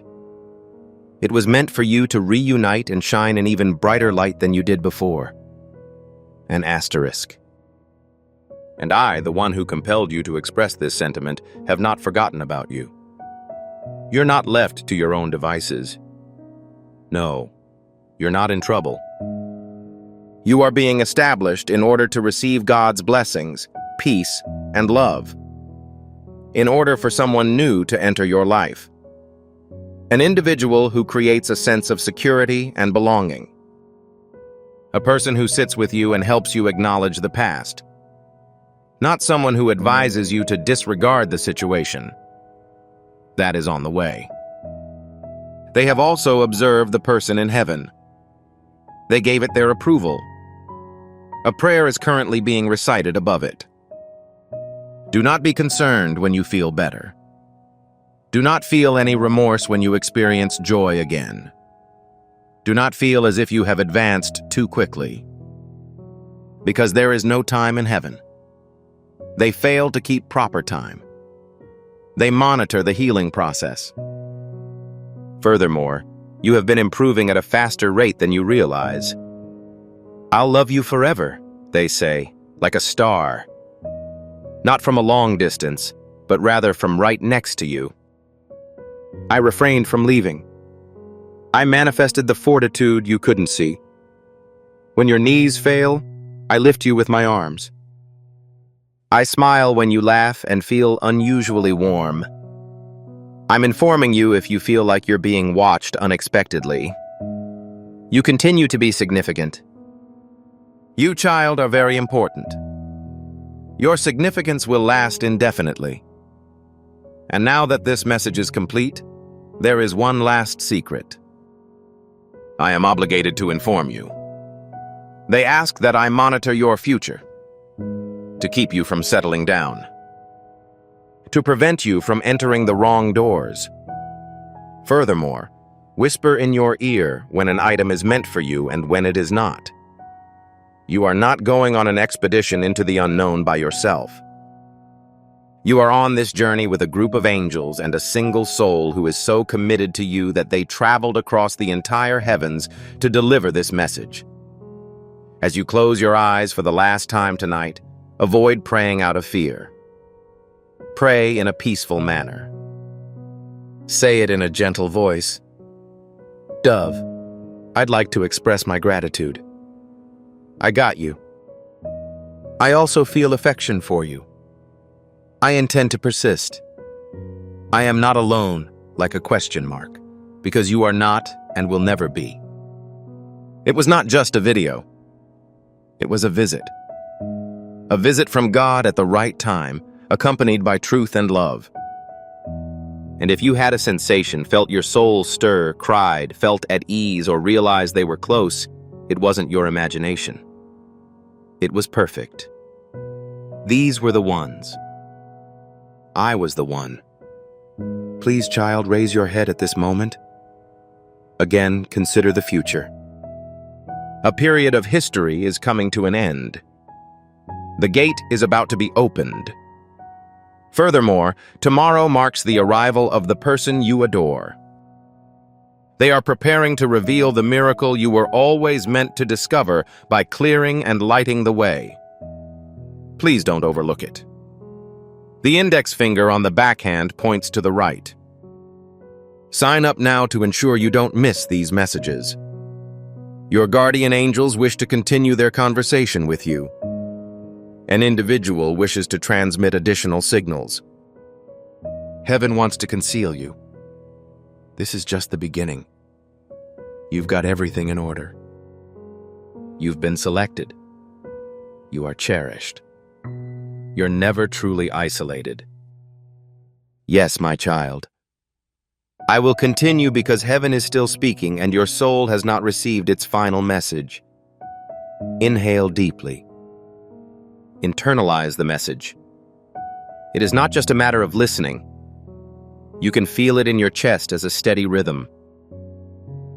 It was meant for you to reunite and shine an even brighter light than you did before. An asterisk. And I, the one who compelled you to express this sentiment, have not forgotten about you. You're not left to your own devices. No, you're not in trouble. You are being established in order to receive God's blessings, peace, and love. In order for someone new to enter your life. An individual who creates a sense of security and belonging. A person who sits with you and helps you acknowledge the past. Not someone who advises you to disregard the situation. That is on the way. They have also observed the person in heaven. They gave it their approval. A prayer is currently being recited above it. Do not be concerned when you feel better. Do not feel any remorse when you experience joy again. Do not feel as if you have advanced too quickly. Because there is no time in heaven. They fail to keep proper time. They monitor the healing process. Furthermore, you have been improving at a faster rate than you realize. I'll love you forever, they say, like a star. Not from a long distance, but rather from right next to you. I refrained from leaving. I manifested the fortitude you couldn't see. When your knees fail, I lift you with my arms. I smile when you laugh and feel unusually warm. I'm informing you if you feel like you're being watched unexpectedly. You continue to be significant. You, child, are very important. Your significance will last indefinitely. And now that this message is complete, there is one last secret. I am obligated to inform you. They ask that I monitor your future, to keep you from settling down, to prevent you from entering the wrong doors. Furthermore, whisper in your ear when an item is meant for you and when it is not. You are not going on an expedition into the unknown by yourself. You are on this journey with a group of angels and a single soul who is so committed to you that they traveled across the entire heavens to deliver this message. As you close your eyes for the last time tonight, avoid praying out of fear. Pray in a peaceful manner. Say it in a gentle voice. Dove, I'd like to express my gratitude. I got you. I also feel affection for you. I intend to persist. I am not alone, like a question mark, because you are not and will never be. It was not just a video. It was a visit. A visit from God at the right time, accompanied by truth and love. And if you had a sensation, felt your soul stir, cried, felt at ease, or realized they were close, it wasn't your imagination. It was perfect. These were the ones. I was the one. Please, child, raise your head at this moment. Again, consider the future. A period of history is coming to an end. The gate is about to be opened. Furthermore, tomorrow marks the arrival of the person you adore. They are preparing to reveal the miracle you were always meant to discover by clearing and lighting the way. Please don't overlook it. The index finger on the backhand points to the right. Sign up now to ensure you don't miss these messages. Your guardian angels wish to continue their conversation with you. An individual wishes to transmit additional signals. Heaven wants to conceal you. This is just the beginning. You've got everything in order. You've been selected. You are cherished. You're never truly isolated. Yes, my child. I will continue because heaven is still speaking and your soul has not received its final message. Inhale deeply. Internalize the message. It is not just a matter of listening. You can feel it in your chest as a steady rhythm.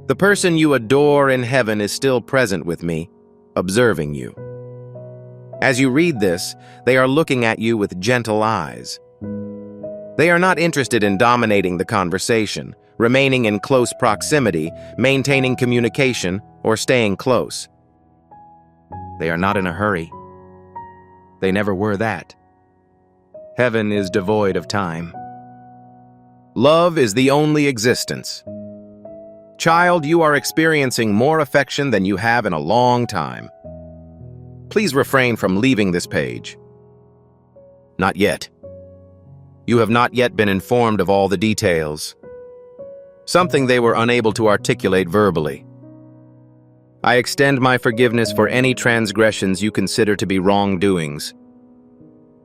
The person you adore in heaven is still present with me, observing you. As you read this, they are looking at you with gentle eyes. They are not interested in dominating the conversation, remaining in close proximity, maintaining communication, or staying close. They are not in a hurry. They never were that. Heaven is devoid of time. Love is the only existence. Child, you are experiencing more affection than you have in a long time. Please refrain from leaving this page. Not yet. You have not yet been informed of all the details. Something they were unable to articulate verbally. I extend my forgiveness for any transgressions you consider to be wrongdoings.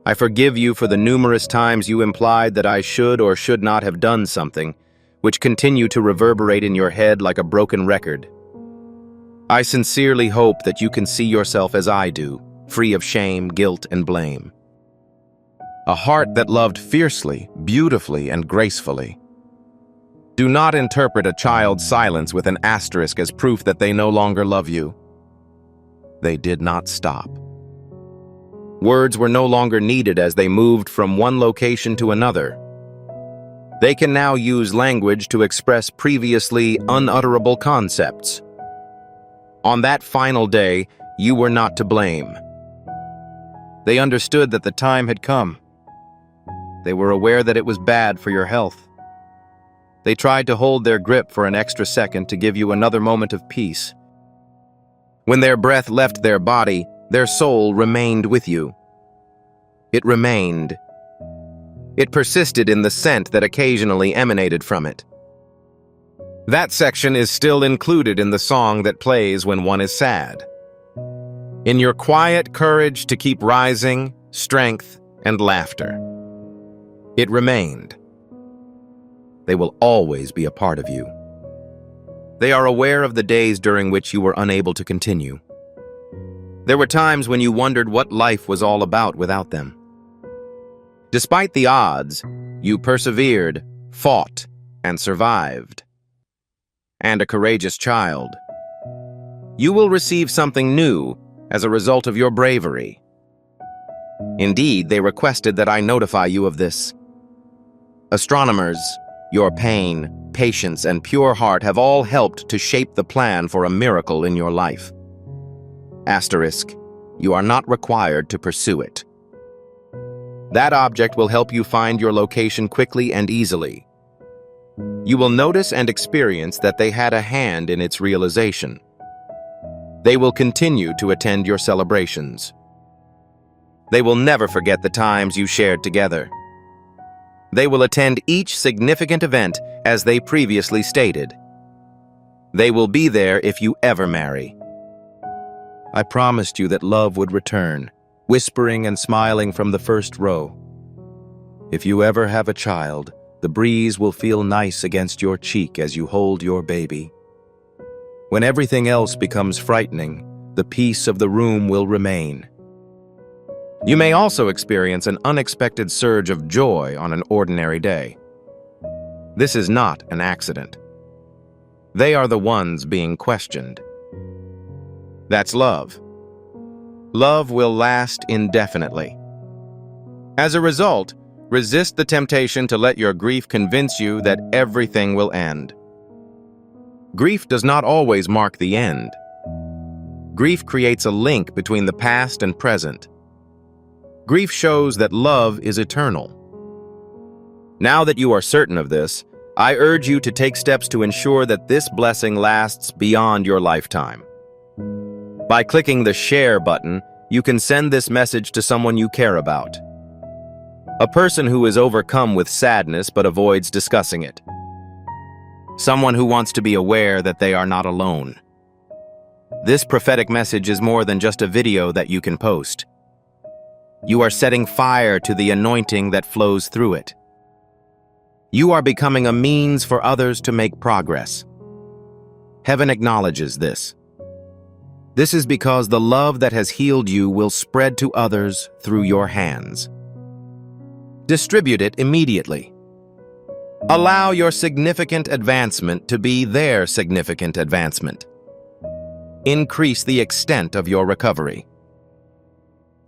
I forgive you for the numerous times you implied that I should or should not have done something, which continue to reverberate in your head like a broken record. I sincerely hope that you can see yourself as I do, free of shame, guilt, and blame. A heart that loved fiercely, beautifully, and gracefully. Do not interpret a child's silence with an asterisk as proof that they no longer love you. They did not stop. Words were no longer needed as they moved from one location to another. They can now use language to express previously unutterable concepts. On that final day, you were not to blame. They understood that the time had come. They were aware that it was bad for your health. They tried to hold their grip for an extra second to give you another moment of peace. When their breath left their body, their soul remained with you. It remained. It persisted in the scent that occasionally emanated from it. That section is still included in the song that plays when one is sad. In your quiet courage to keep rising, strength, and laughter. It remained. They will always be a part of you. They are aware of the days during which you were unable to continue. There were times when you wondered what life was all about without them. Despite the odds, you persevered, fought, and survived. And a courageous child. You will receive something new as a result of your bravery. Indeed, they requested that I notify you of this. Astronomers, your pain, patience, and pure heart have all helped to shape the plan for a miracle in your life. Asterisk, you are not required to pursue it. That object will help you find your location quickly and easily. You will notice and experience that they had a hand in its realization. They will continue to attend your celebrations. They will never forget the times you shared together. They will attend each significant event as they previously stated. They will be there if you ever marry. I promised you that love would return, whispering and smiling from the first row. If you ever have a child, the breeze will feel nice against your cheek as you hold your baby. When everything else becomes frightening, the peace of the room will remain. You may also experience an unexpected surge of joy on an ordinary day. This is not an accident. They are the ones being questioned. That's love. Love will last indefinitely. As a result, resist the temptation to let your grief convince you that everything will end. Grief does not always mark the end. Grief creates a link between the past and present. Grief shows that love is eternal. Now that you are certain of this, I urge you to take steps to ensure that this blessing lasts beyond your lifetime. By clicking the share button, you can send this message to someone you care about. A person who is overcome with sadness but avoids discussing it. Someone who wants to be aware that they are not alone. This prophetic message is more than just a video that you can post. You are setting fire to the anointing that flows through it. You are becoming a means for others to make progress. Heaven acknowledges this. This is because the love that has healed you will spread to others through your hands. Distribute it immediately. Allow your significant advancement to be their significant advancement. Increase the extent of your recovery.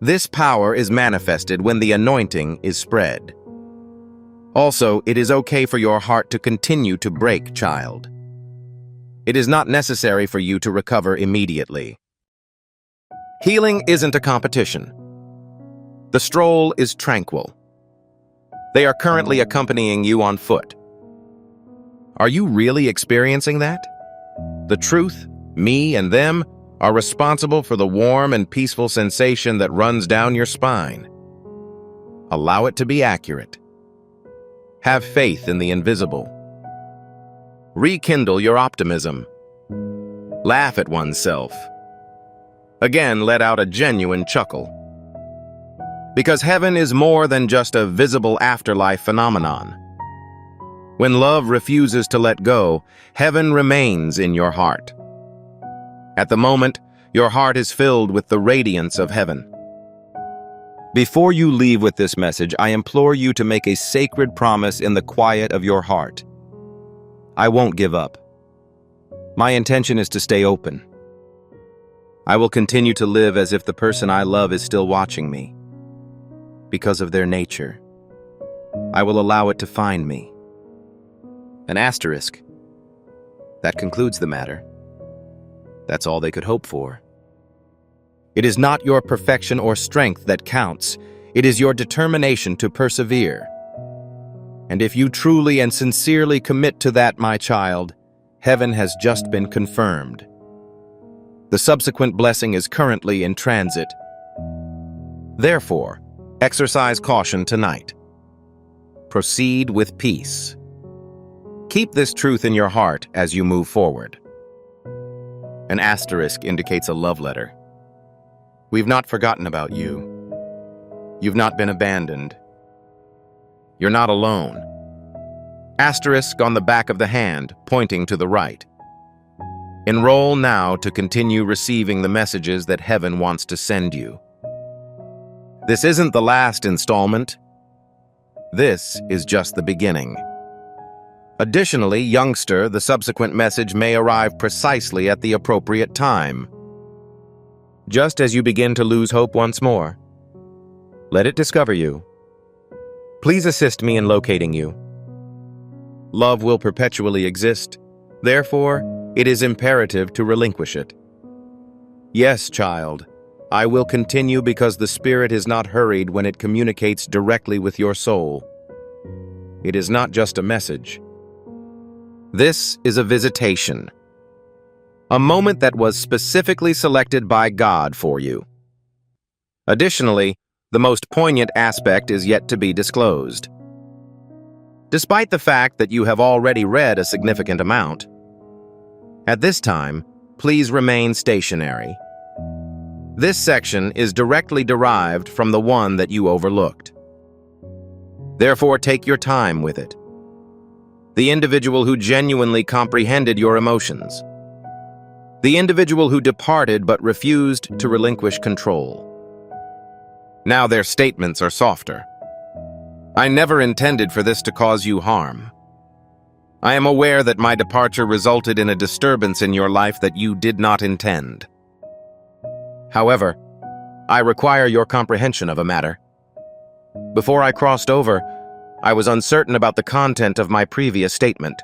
This power is manifested when the anointing is spread. Also, it is okay for your heart to continue to break, child. It is not necessary for you to recover immediately. Healing isn't a competition. The stroll is tranquil. They are currently accompanying you on foot. Are you really experiencing that? The truth, me and them, are responsible for the warm and peaceful sensation that runs down your spine. Allow it to be accurate. Have faith in the invisible. Rekindle your optimism. Laugh at oneself. Again, let out a genuine chuckle. Because heaven is more than just a visible afterlife phenomenon. When love refuses to let go, heaven remains in your heart. At the moment, your heart is filled with the radiance of heaven. Before you leave with this message, I implore you to make a sacred promise in the quiet of your heart. I won't give up. My intention is to stay open. I will continue to live as if the person I love is still watching me. Because of their nature, I will allow it to find me. An asterisk. That concludes the matter. That's all they could hope for. It is not your perfection or strength that counts. It is your determination to persevere. And if you truly and sincerely commit to that, my child, heaven has just been confirmed. The subsequent blessing is currently in transit. Therefore, exercise caution tonight. Proceed with peace. Keep this truth in your heart as you move forward. An asterisk indicates a love letter. We've not forgotten about you. You've not been abandoned. You're not alone. Asterisk on the back of the hand, pointing to the right. Enroll now to continue receiving the messages that heaven wants to send you. This isn't the last installment. This is just the beginning. Additionally, youngster, the subsequent message may arrive precisely at the appropriate time. Just as you begin to lose hope once more, let it discover you. Please assist me in locating you. Love will perpetually exist. Therefore, it is imperative to relinquish it. Yes, child, I will continue because the Spirit is not hurried when it communicates directly with your soul. It is not just a message. This is a visitation, a moment that was specifically selected by God for you. Additionally, the most poignant aspect is yet to be disclosed. Despite the fact that you have already read a significant amount, at this time, please remain stationary. This section is directly derived from the one that you overlooked. Therefore, take your time with it. The individual who genuinely comprehended your emotions. The individual who departed but refused to relinquish control. Now their statements are softer. I never intended for this to cause you harm. I am aware that my departure resulted in a disturbance in your life that you did not intend. However, I require your comprehension of a matter. Before I crossed over, I was uncertain about the content of my previous statement.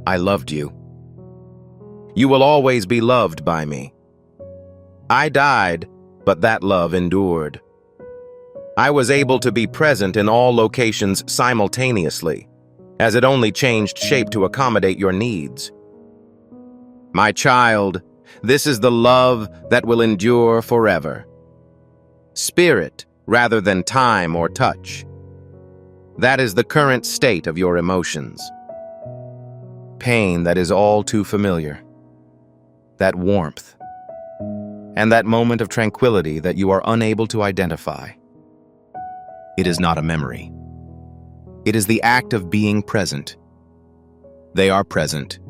I loved you. You will always be loved by me. I died, but that love endured. I was able to be present in all locations simultaneously, as it only changed shape to accommodate your needs. My child, this is the love that will endure forever. Spirit rather than time or touch. That is the current state of your emotions. Pain that is all too familiar. That warmth. And that moment of tranquility that you are unable to identify. It is not a memory. It is the act of being present. They are present.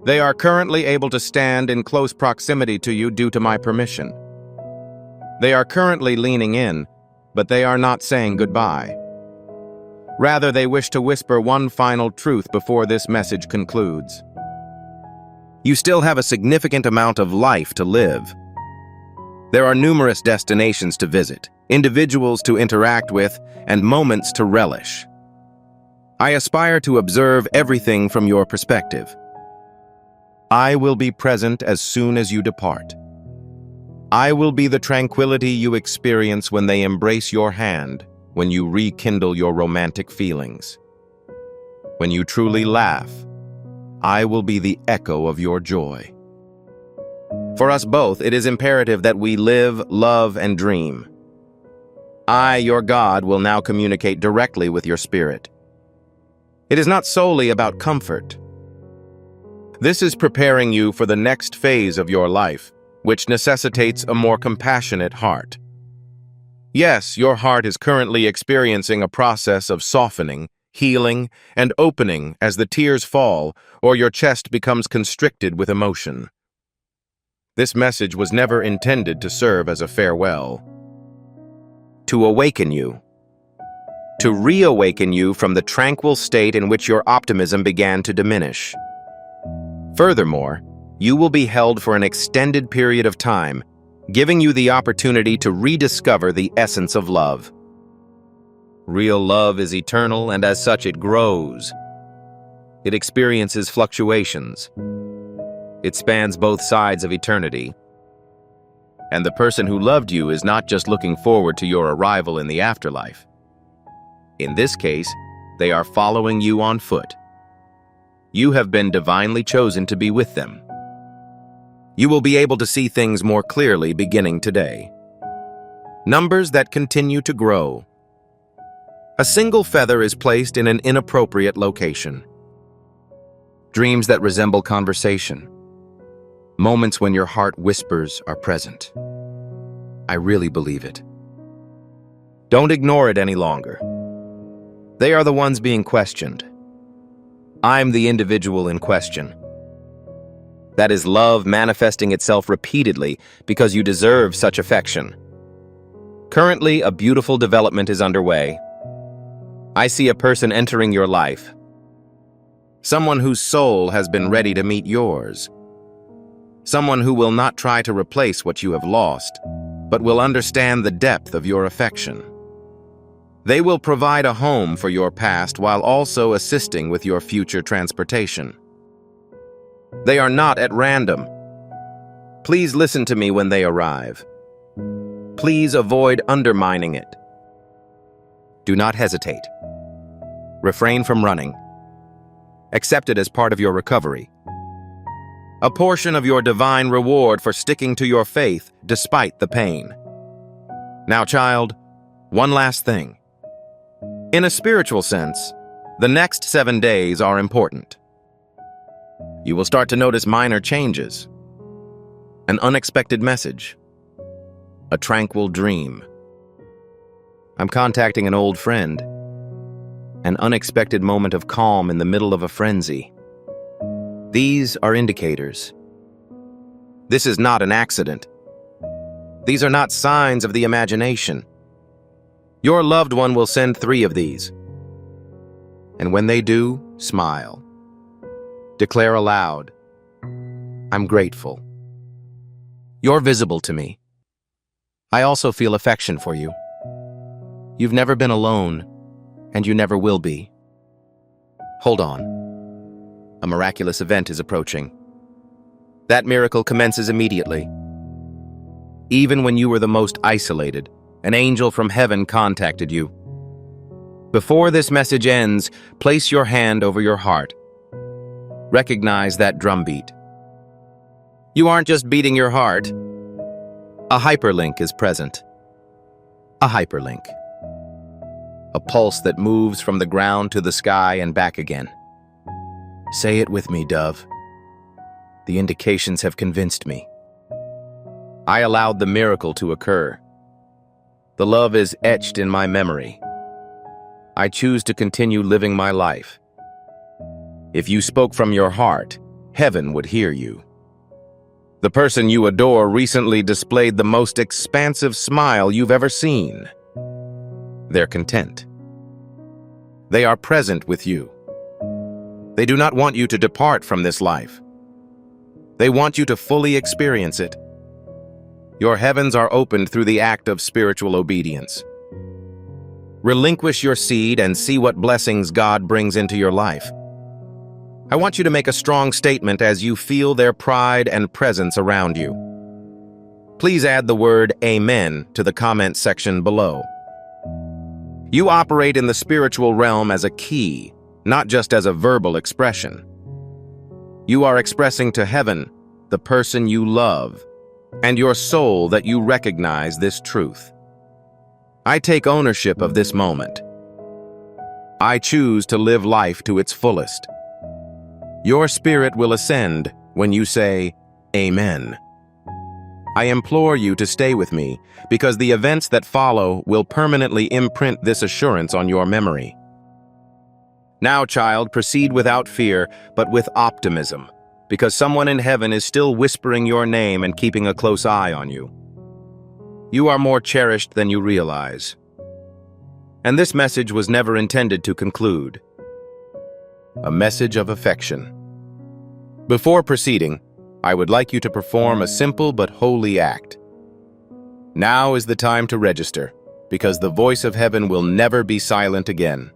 They are currently able to stand in close proximity to you due to my permission. They are currently leaning in, but they are not saying goodbye. Rather, they wish to whisper one final truth before this message concludes. You still have a significant amount of life to live. There are numerous destinations to visit, individuals to interact with, and moments to relish. I aspire to observe everything from your perspective. I will be present as soon as you depart. I will be the tranquility you experience when they embrace your hand, when you rekindle your romantic feelings. When you truly laugh, I will be the echo of your joy. For us both, it is imperative that we live, love, and dream. I, your God, will now communicate directly with your spirit. It is not solely about comfort. This is preparing you for the next phase of your life, which necessitates a more compassionate heart. Yes, your heart is currently experiencing a process of softening, healing, and opening as the tears fall or your chest becomes constricted with emotion. This message was never intended to serve as a farewell. To awaken you. To reawaken you from the tranquil state in which your optimism began to diminish. Furthermore, you will be held for an extended period of time, giving you the opportunity to rediscover the essence of love. Real love is eternal, and as such it grows. It experiences fluctuations. It spans both sides of eternity. And the person who loved you is not just looking forward to your arrival in the afterlife. In this case, they are following you on foot. You have been divinely chosen to be with them. You will be able to see things more clearly beginning today. Numbers that continue to grow. A single feather is placed in an inappropriate location. Dreams that resemble conversation. Moments when your heart whispers are present. I really believe it. Don't ignore it any longer. They are the ones being questioned. I'm the individual in question. That is love manifesting itself repeatedly because you deserve such affection. Currently, a beautiful development is underway. I see a person entering your life. Someone whose soul has been ready to meet yours. Someone who will not try to replace what you have lost, but will understand the depth of your affection. They will provide a home for your past while also assisting with your future transportation. They are not at random. Please listen to me when they arrive. Please avoid undermining it. Do not hesitate. Refrain from running. Accept it as part of your recovery. A portion of your divine reward for sticking to your faith despite the pain. Now, child, one last thing. In a spiritual sense, the next 7 days are important. You will start to notice minor changes. An unexpected message. A tranquil dream. I'm contacting an old friend. An unexpected moment of calm in the middle of a frenzy. These are indicators. This is not an accident. These are not signs of the imagination. Your loved one will send 3 of these. And when they do, smile. Declare aloud, I'm grateful. You're visible to me. I also feel affection for you. You've never been alone, and you never will be. Hold on. A miraculous event is approaching. That miracle commences immediately. Even when you were the most isolated, an angel from heaven contacted you. Before this message ends, place your hand over your heart. Recognize that drumbeat. You aren't just beating your heart. A hyperlink is present. A hyperlink. A pulse that moves from the ground to the sky and back again. Say it with me, dove. The indications have convinced me. I allowed the miracle to occur. The love is etched in my memory. I choose to continue living my life. If you spoke from your heart, heaven would hear you. The person you adore recently displayed the most expansive smile you've ever seen. They're content. They are present with you. They do not want you to depart from this life. They want you to fully experience it. Your heavens are opened through the act of spiritual obedience. Relinquish your seed and see what blessings God brings into your life. I want you to make a strong statement as you feel their pride and presence around you. Please add the word Amen to the comment section below. You operate in the spiritual realm as a key, not just as a verbal expression. You are expressing to heaven, the person you love, and your soul that you recognize this truth. I take ownership of this moment. I choose to live life to its fullest. Your spirit will ascend when you say, Amen. I implore you to stay with me because the events that follow will permanently imprint this assurance on your memory. Now, child, proceed without fear, but with optimism, because someone in heaven is still whispering your name and keeping a close eye on you. You are more cherished than you realize. And this message was never intended to conclude. A message of affection. Before proceeding, I would like you to perform a simple but holy act. Now is the time to register, because the voice of heaven will never be silent again.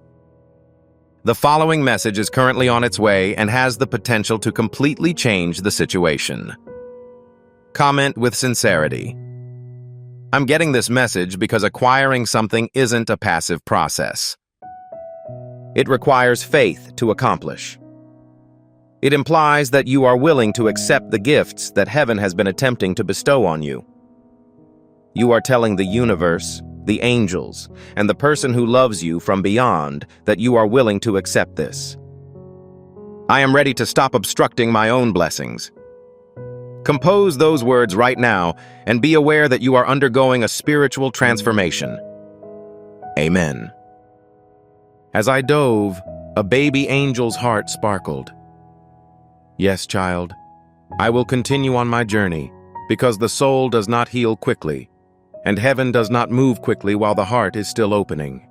The following message is currently on its way and has the potential to completely change the situation. Comment with sincerity. I'm getting this message because acquiring something isn't a passive process. It requires faith to accomplish. It implies that you are willing to accept the gifts that heaven has been attempting to bestow on you. You are telling the universe, the angels, and the person who loves you from beyond that you are willing to accept this. I am ready to stop obstructing my own blessings. Compose those words right now and be aware that you are undergoing a spiritual transformation. Amen. As I dove, a baby angel's heart sparkled. Yes, child, I will continue on my journey because the soul does not heal quickly, and heaven does not move quickly while the heart is still opening.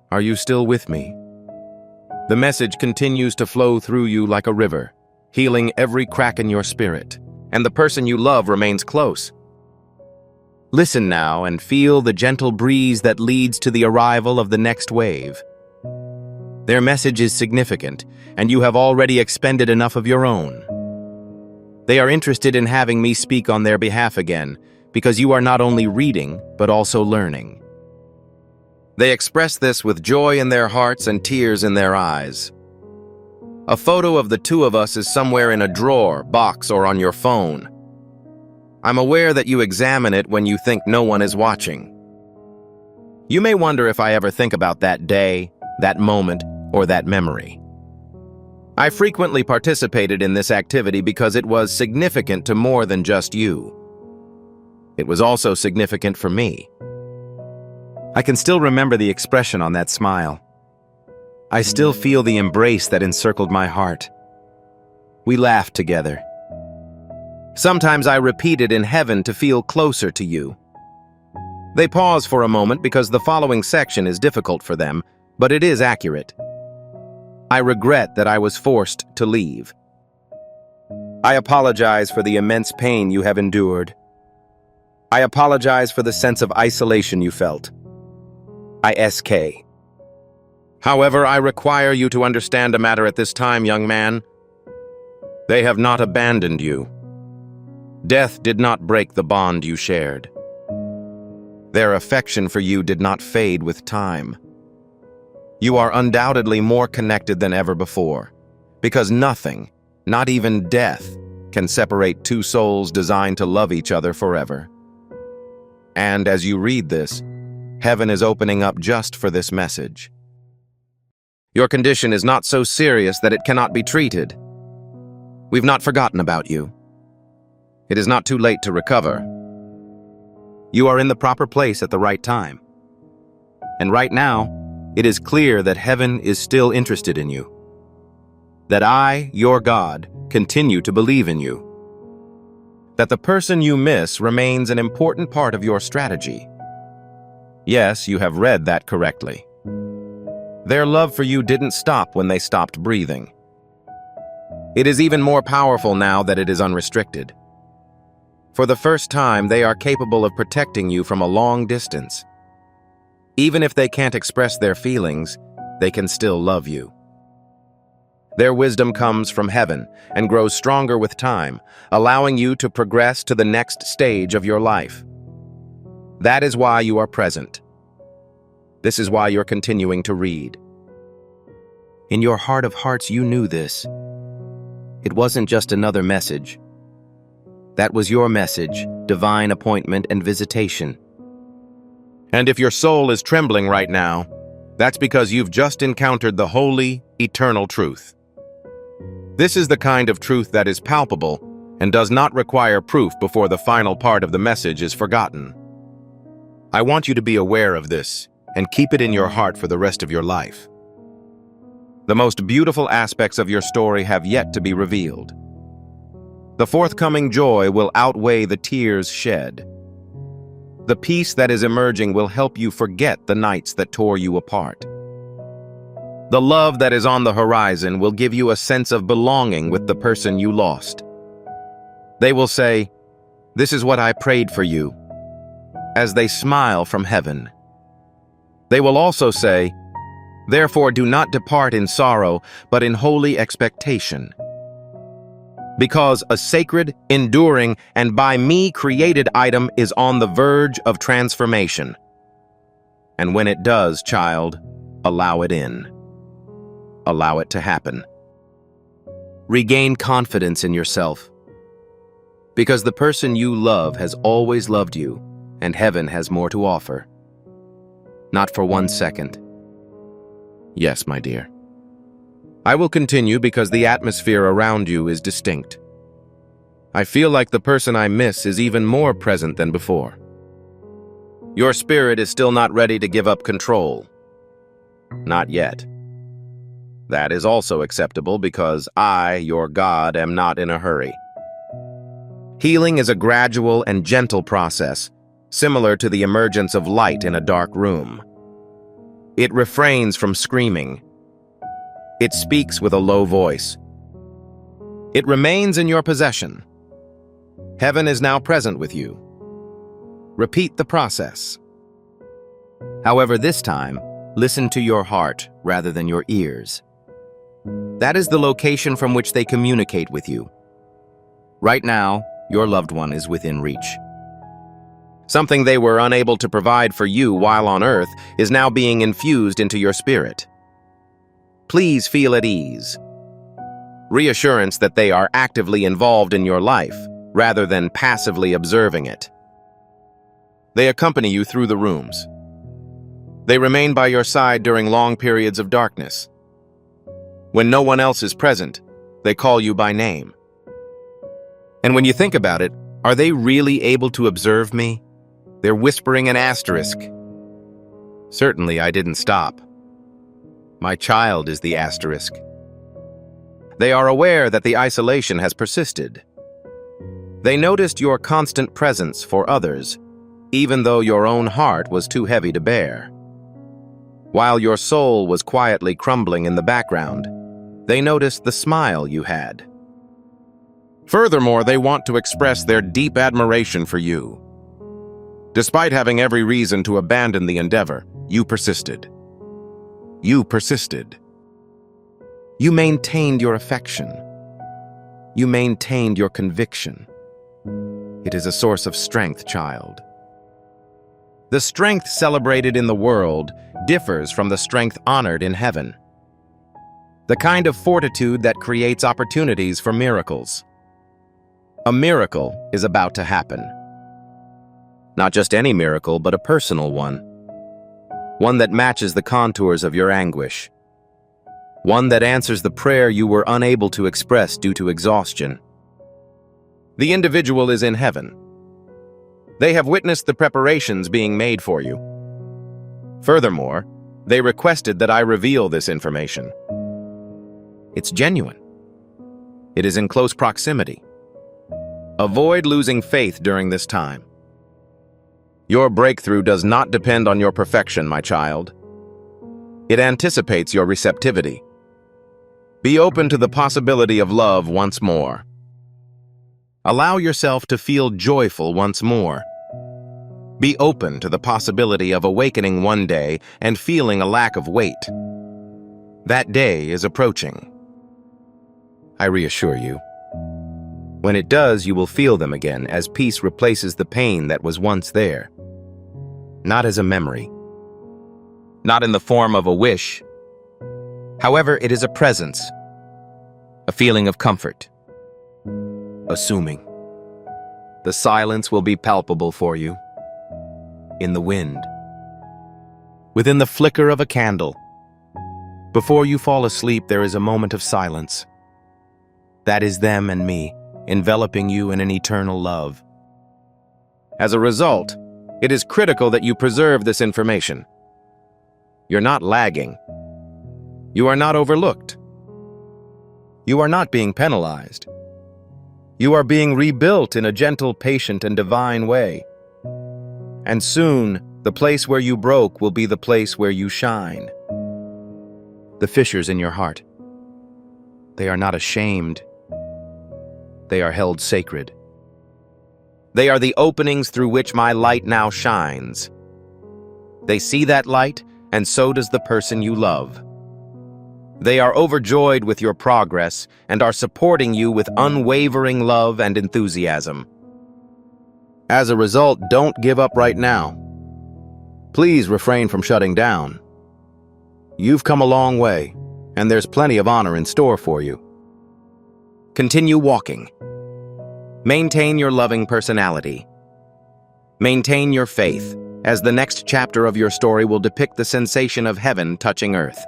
Are you still with me? The message continues to flow through you like a river, healing every crack in your spirit, and the person you love remains close. Listen now and feel the gentle breeze that leads to the arrival of the next wave. Their message is significant, and you have already expended enough of your own. They are interested in having me speak on their behalf again, because you are not only reading, but also learning. They express this with joy in their hearts and tears in their eyes. A photo of the two of us is somewhere in a drawer, box, or on your phone. I'm aware that you examine it when you think no one is watching. You may wonder if I ever think about that day, that moment, or that memory. I frequently participated in this activity because it was significant to more than just you. It was also significant for me. I can still remember the expression on that smile. I still feel the embrace that encircled my heart. We laughed together. Sometimes I repeat it in heaven to feel closer to you. They pause for a moment because the following section is difficult for them, but it is accurate. I regret that I was forced to leave. I apologize for the immense pain you have endured. I apologize for the sense of isolation you felt. ISK. However, I require you to understand a matter at this time, young man. They have not abandoned you. Death did not break the bond you shared. Their affection for you did not fade with time. You are undoubtedly more connected than ever before, because nothing, not even death, can separate two souls designed to love each other forever. And as you read this, heaven is opening up just for this message. Your condition is not so serious that it cannot be treated. We've not forgotten about you. It is not too late to recover. You are in the proper place at the right time. And right now, it is clear that heaven is still interested in you. That I, your God, continue to believe in you. That the person you miss remains an important part of your strategy. Yes, you have read that correctly. Their love for you didn't stop when they stopped breathing. It is even more powerful now that it is unrestricted. For the first time, they are capable of protecting you from a long distance. Even if they can't express their feelings, they can still love you. Their wisdom comes from heaven and grows stronger with time, allowing you to progress to the next stage of your life. That is why you are present. This is why you're continuing to read. In your heart of hearts, you knew this. It wasn't just another message. That was your message, divine appointment and visitation. And if your soul is trembling right now, that's because you've just encountered the holy, eternal truth. This is the kind of truth that is palpable and does not require proof before the final part of the message is forgotten. I want you to be aware of this and keep it in your heart for the rest of your life. The most beautiful aspects of your story have yet to be revealed. The forthcoming joy will outweigh the tears shed. The peace that is emerging will help you forget the nights that tore you apart. The love that is on the horizon will give you a sense of belonging with the person you lost. They will say, "This is what I prayed for you," as they smile from heaven. They will also say, Therefore, do not depart in sorrow, but in holy expectation. Because a sacred, enduring, and by me created item is on the verge of transformation. And when it does, child, allow it in. Allow it to happen. Regain confidence in yourself. Because the person you love has always loved you, and heaven has more to offer. Not for 1 second. Yes, my dear. I will continue because the atmosphere around you is distinct. I feel like the person I miss is even more present than before. Your spirit is still not ready to give up control. Not yet. That is also acceptable because I, your God, am not in a hurry. Healing is a gradual and gentle process, similar to the emergence of light in a dark room. It refrains from screaming. It speaks with a low voice. It remains in your possession. Heaven is now present with you. Repeat the process. However, this time, listen to your heart rather than your ears. That is the location from which they communicate with you. Right now, your loved one is within reach. Something they were unable to provide for you while on earth is now being infused into your spirit. Please feel at ease. Reassurance that they are actively involved in your life, rather than passively observing it. They accompany you through the rooms. They remain by your side during long periods of darkness. When no one else is present, they call you by name. And when you think about it, are they really able to observe me? They're whispering an asterisk. Certainly, I didn't stop. My child is the asterisk. They are aware that the isolation has persisted. They noticed your constant presence for others, even though your own heart was too heavy to bear. While your soul was quietly crumbling in the background, they noticed the smile you had. Furthermore, they want to express their deep admiration for you. Despite having every reason to abandon the endeavor, you persisted. You persisted. You maintained your affection. You maintained your conviction. It is a source of strength, child. The strength celebrated in the world differs from the strength honored in heaven. The kind of fortitude that creates opportunities for miracles. A miracle is about to happen. Not just any miracle, but a personal one. One that matches the contours of your anguish. One that answers the prayer you were unable to express due to exhaustion. The individual is in heaven. They have witnessed the preparations being made for you. Furthermore, they requested that I reveal this information. It's genuine. It is in close proximity. Avoid losing faith during this time. Your breakthrough does not depend on your perfection, my child. It anticipates your receptivity. Be open to the possibility of love once more. Allow yourself to feel joyful once more. Be open to the possibility of awakening one day and feeling a lack of weight. That day is approaching. I reassure you. When it does, you will feel them again as peace replaces the pain that was once there. Not as a memory. Not in the form of a wish. However, it is a presence. A feeling of comfort. Assuming. The silence will be palpable for you. In the wind. Within the flicker of a candle. Before you fall asleep, there is a moment of silence. That is them and me, enveloping you in an eternal love. As a result, it is critical that you preserve this information. You're not lagging. You are not overlooked. You are not being penalized. You are being rebuilt in a gentle, patient, and divine way. And soon, the place where you broke will be the place where you shine. The fissures in your heart. They are not ashamed. They are held sacred. They are the openings through which my light now shines. They see that light and so does the person you love. They are overjoyed with your progress and are supporting you with unwavering love and enthusiasm. As a result, don't give up right now. Please refrain from shutting down. You've come a long way, and there's plenty of honor in store for you. Continue walking. Maintain your loving personality. Maintain your faith, as the next chapter of your story will depict the sensation of heaven touching earth.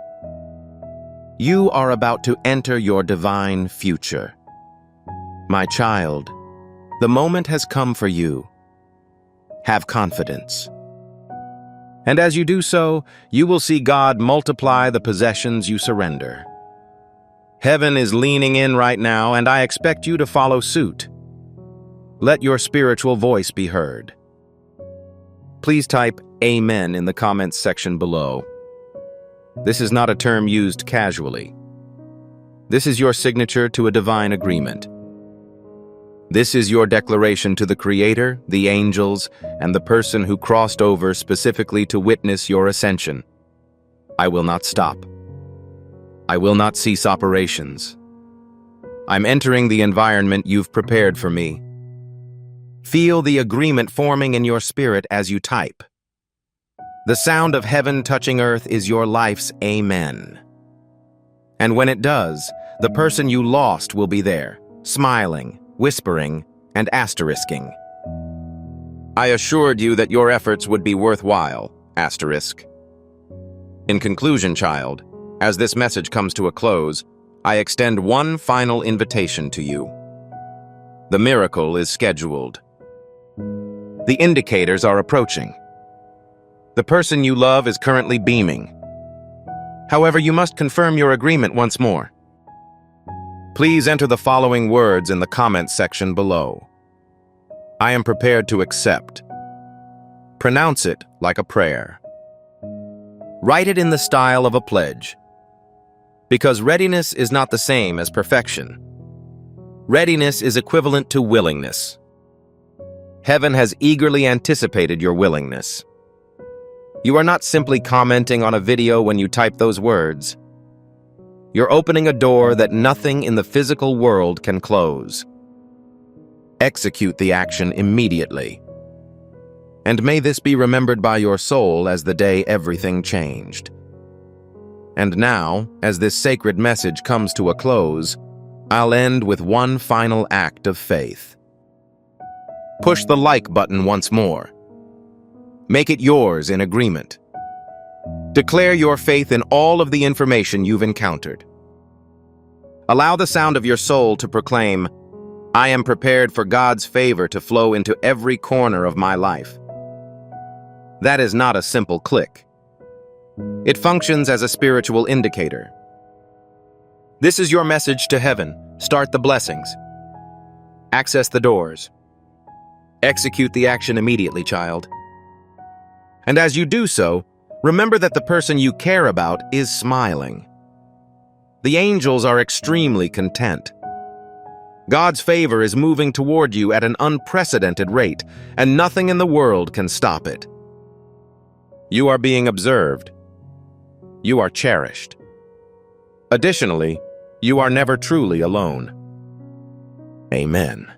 You are about to enter your divine future. My child, the moment has come for you. Have confidence. And as you do so, you will see God multiply the possessions you surrender. Heaven is leaning in right now, and I expect you to follow suit. Let your spiritual voice be heard. Please type Amen in the comments section below. This is not a term used casually. This is your signature to a divine agreement. This is your declaration to the Creator, the angels, and the person who crossed over specifically to witness your ascension. I will not stop. I will not cease operations. I'm entering the environment you've prepared for me. Feel the agreement forming in your spirit as you type. The sound of heaven touching earth is your life's amen. And when it does, the person you lost will be there, smiling, whispering, and asterisking. I assured you that your efforts would be worthwhile, asterisk. In conclusion, child, as this message comes to a close, I extend one final invitation to you. The miracle is scheduled. The indicators are approaching. The person you love is currently beaming. However, you must confirm your agreement once more. Please enter the following words in the comments section below. I am prepared to accept. Pronounce it like a prayer. Write it in the style of a pledge. Because readiness is not the same as perfection. Readiness is equivalent to willingness. Heaven has eagerly anticipated your willingness. You are not simply commenting on a video when you type those words. You're opening a door that nothing in the physical world can close. Execute the action immediately. And may this be remembered by your soul as the day everything changed. And now, as this sacred message comes to a close, I'll end with one final act of faith. Push the like button once more. Make it yours in agreement. Declare your faith in all of the information you've encountered. Allow the sound of your soul to proclaim, I am prepared for God's favor to flow into every corner of my life. That is not a simple click. It functions as a spiritual indicator. This is your message to heaven. Start the blessings. Access the doors. Execute the action immediately, child. And as you do so, remember that the person you care about is smiling. The angels are extremely content. God's favor is moving toward you at an unprecedented rate, and nothing in the world can stop it. You are being observed. You are cherished. Additionally, you are never truly alone. Amen.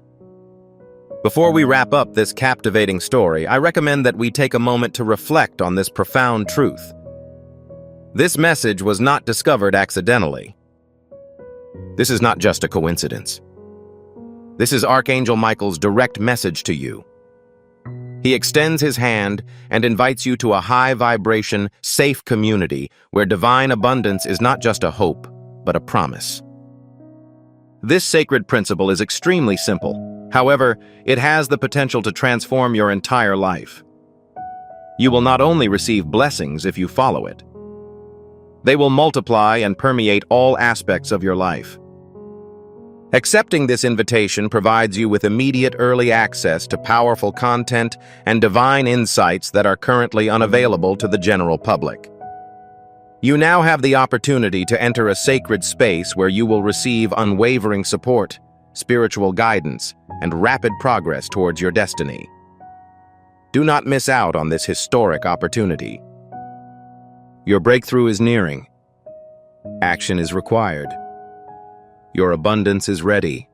Before we wrap up this captivating story, I recommend that we take a moment to reflect on this profound truth. This message was not discovered accidentally. This is not just a coincidence. This is Archangel Michael's direct message to you. He extends his hand and invites you to a high-vibration, safe community where divine abundance is not just a hope, but a promise. This sacred principle is extremely simple. However, it has the potential to transform your entire life. You will not only receive blessings if you follow it. They will multiply and permeate all aspects of your life. Accepting this invitation provides you with immediate early access to powerful content and divine insights that are currently unavailable to the general public. You now have the opportunity to enter a sacred space where you will receive unwavering support, spiritual guidance, and rapid progress towards your destiny. Do not miss out on this historic opportunity. Your breakthrough is nearing. Action is required. Your abundance is ready.